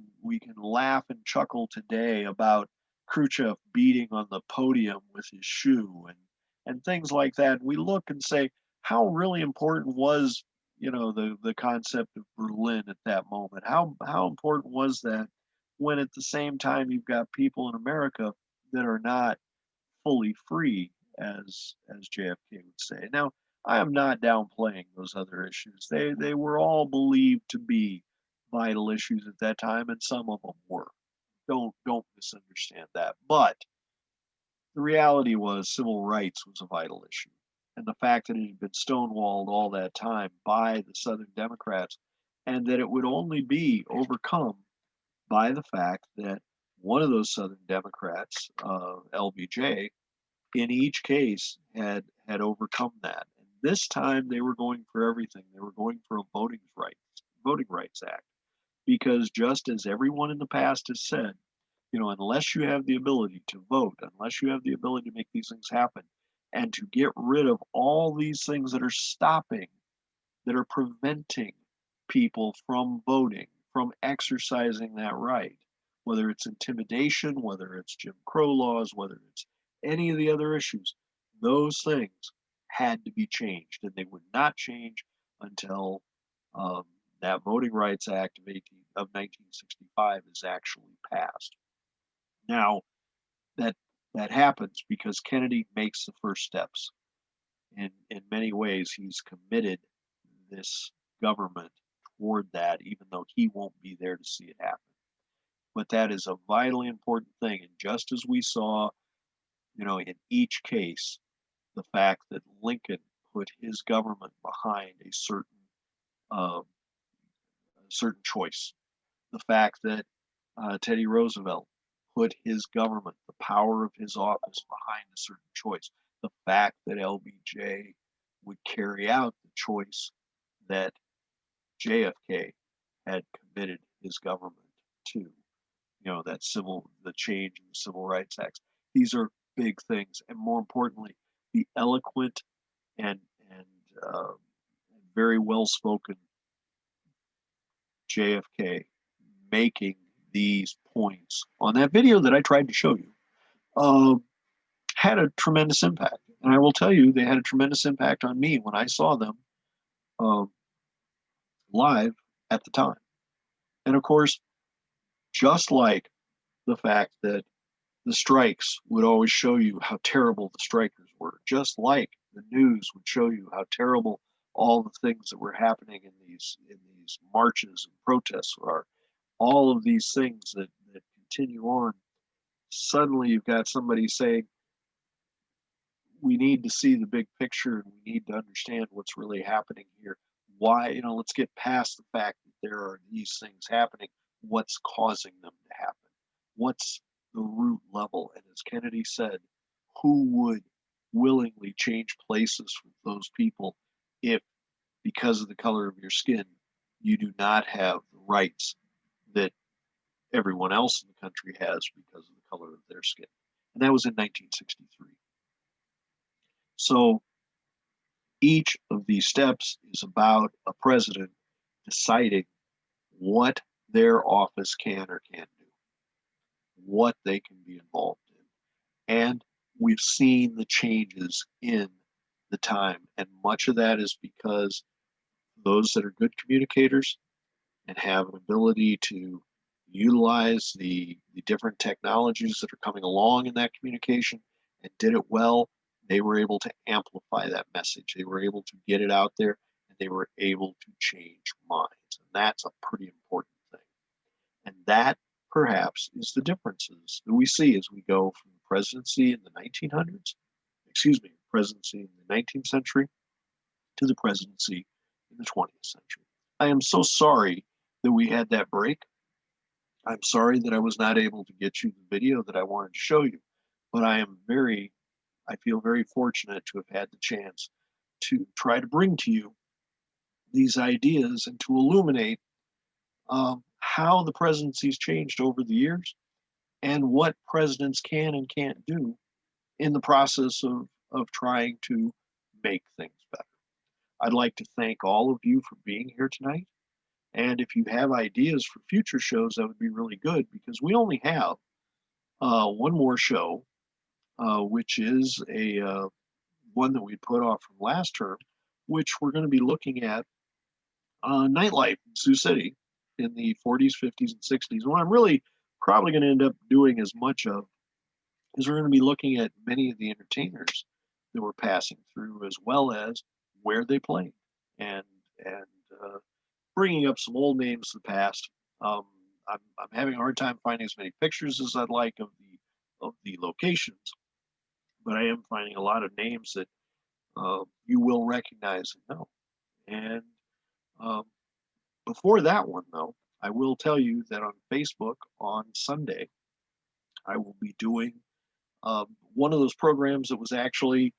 A: laugh and chuckle today about Khrushchev beating on the podium with his shoe and things like that. We look and say, how really important was, the concept of Berlin at that moment? How important was that, when at the same time you've got people in America that are not fully free, as JFK would say. Now, I am not downplaying those other issues. They were all believed to be vital issues at that time, and some of them were. Don't misunderstand that. But the reality was civil rights was a vital issue. And the fact that it had been stonewalled all that time by the Southern Democrats, and that it would only be overcome by the fact that one of those Southern Democrats, LBJ, in each case had overcome that. And this time they were going for everything. They were going for a voting rights act, because just as everyone in the past has said, unless you have the ability to vote, unless you have the ability to make these things happen, and to get rid of all these things that are stopping, that are preventing people from voting, from exercising that right, whether it's intimidation, whether it's Jim Crow laws, whether it's any of the other issues, those things had to be changed, and they would not change until that Voting Rights Act of 1965 is actually passed. Now, that happens because Kennedy makes the first steps. in many ways, he's committed this government toward that, even though he won't be there to see it happen. But that is a vitally important thing. And just as we saw, in each case, the fact that Lincoln put his government behind a certain choice, the fact that Teddy Roosevelt put his government, the power of his office, behind a certain choice, the fact that LBJ would carry out the choice that JFK had committed his government to, the change in the Civil Rights Acts. These are big things, and more importantly, the eloquent and very well spoken JFK making these points on that video that I tried to show you had a tremendous impact. And I will tell you, they had a tremendous impact on me when I saw them live at the time. And of course, just like the fact that the strikes would always show you how terrible the strikers were, just like the news would show you how terrible all the things that were happening in these marches and protests are, all of these things that continue on. Suddenly you've got somebody saying, we need to see the big picture and we need to understand what's really happening here. Why, let's get past the fact that there are these things happening. What's causing them to happen? What's the root level? And as Kennedy said, who would willingly change places with those people if, because of the color of your skin, you do not have the rights that everyone else in the country has because of the color of their skin? And that was in 1963. So each of these steps is about a president deciding what their office can or can't do, what they can be involved in. And we've seen the changes in the time. And much of that is because those that are good communicators and have an ability to utilize the different technologies that are coming along in that communication and did it well, they were able to amplify that message. They were able to get it out there, and they were able to change minds. And that's a pretty important thing. And that perhaps is the differences that we see as we go from the presidency in the 1900s, presidency in the 19th century to the presidency in the 20th century. I am so sorry that we had that break. I'm sorry that I was not able to get you the video that I wanted to show you, but I feel very fortunate to have had the chance to try to bring to you these ideas and to illuminate how the presidency's changed over the years and what presidents can and can't do in the process of trying to make things better. I'd like to thank all of you for being here tonight. And if you have ideas for future shows, that would be really good, because we only have one more show, which is one that we put off from last term, which we're going to be looking at nightlife in Sioux City in the 40s, 50s, and 60s. What I'm really probably going to end up doing as much of is we're going to be looking at many of the entertainers that were passing through, as well as where they played, and bringing up some old names of the past. I'm having a hard time finding as many pictures as I'd like of the locations, but I am finding a lot of names that you will recognize and know. And before that one, though, I will tell you that on Facebook on Sunday, I will be doing one of those programs that was actually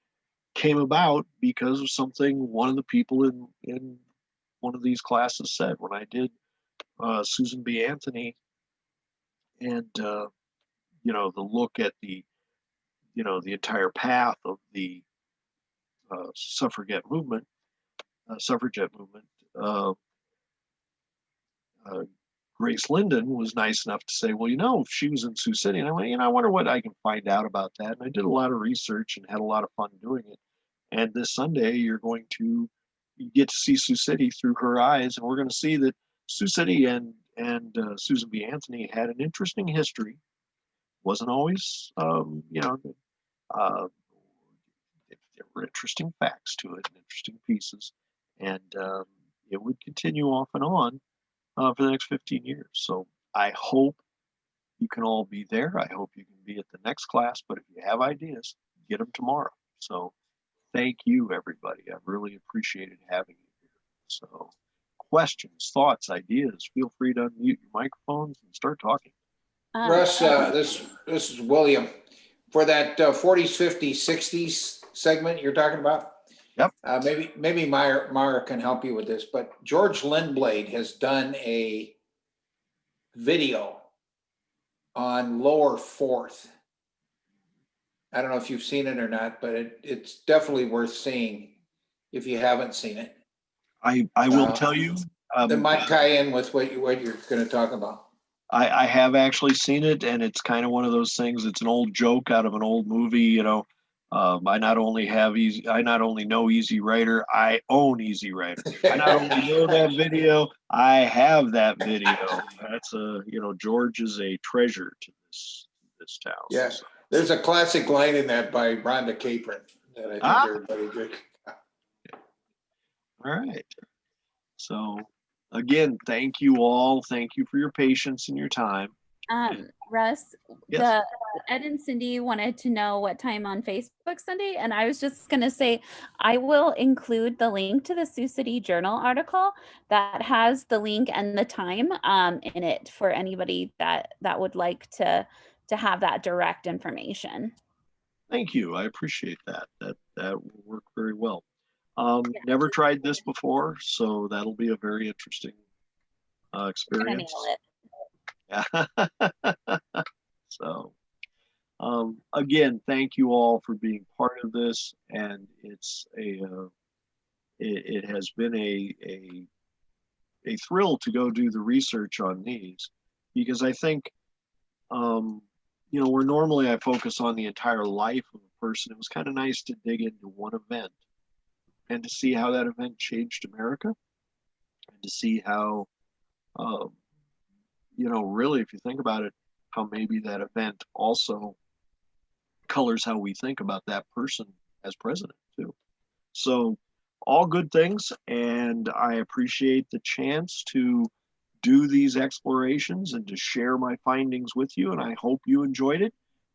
A: came about because of something one of the people in one of these classes said when I did Susan B. Anthony, and the look at the entire path of the suffragette movement. Grace Linden was nice enough to say, well, she was in Sioux City. And I went, I wonder what I can find out about that. And I did a lot of research and had a lot of fun doing it. And this Sunday, you're going to get to see Sioux City through her eyes. And we're going to see that Sioux City and Susan B. Anthony had an interesting history. Wasn't always, there were interesting facts to it, and interesting pieces, and it would continue off and on for the next 15 years. So I hope you can all be there. I hope you can be at the next class. But if you have ideas, get them tomorrow. So thank you, everybody. I've really appreciated having you here. So questions, thoughts, ideas, feel free to unmute your microphones and start talking.
F: Russ, this is William. For that 40s, 50s, 60s segment you're talking about?
A: Yep.
F: Maybe Mara can help you with this, but George Lindblade has done a video on Lower Fourth. I don't know if you've seen it or not, but it's definitely worth seeing if you haven't seen it.
A: I will tell you.
F: That might tie in with what you're going to talk about.
A: I have actually seen it, and it's kind of one of those things. It's an old joke out of an old movie, you know. I not only know Easy Rider, I own Easy Rider. I not only know that video, I have that video. That's George is a treasure to this town.
F: Yes, there's a classic line in that by Rhonda Capron that I think everybody did.
A: All right. So again, thank you all. Thank you for your patience and your time.
H: Russ,
A: Yes.
H: Ed and Cindy wanted to know what time on Facebook Sunday, and I was just going to say I will include the link to the Sioux City Journal article that has the link and the time in it for anybody that would like to have that direct information.
A: Thank you. I appreciate that. That will work very well. Never tried this before, so that'll be a very interesting experience. So again, thank you all for being part of this, and it's it has been a thrill to go do the research on these, because I think where normally I focus on the entire life of a person, it was kind of nice to dig into one event and to see how that event changed America, and to see how really, if you think about it, how maybe that event also colors how we think about that person as president too. So all good things, and I appreciate the chance to do these explorations and to share my findings with you, and I hope you enjoyed it.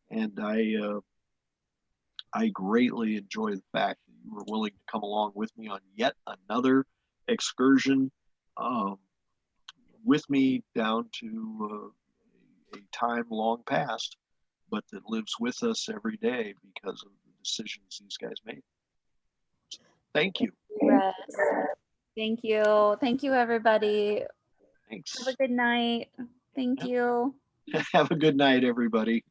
A: And I greatly enjoy the fact that you were willing to come along with me on yet another excursion with me down to a time long past, but that lives with us every day because of the decisions these guys made. So, thank you.
H: Russ. Thank you. Thank you, everybody.
A: Thanks.
H: Have a good night. Thank you.
A: Have a good night, everybody.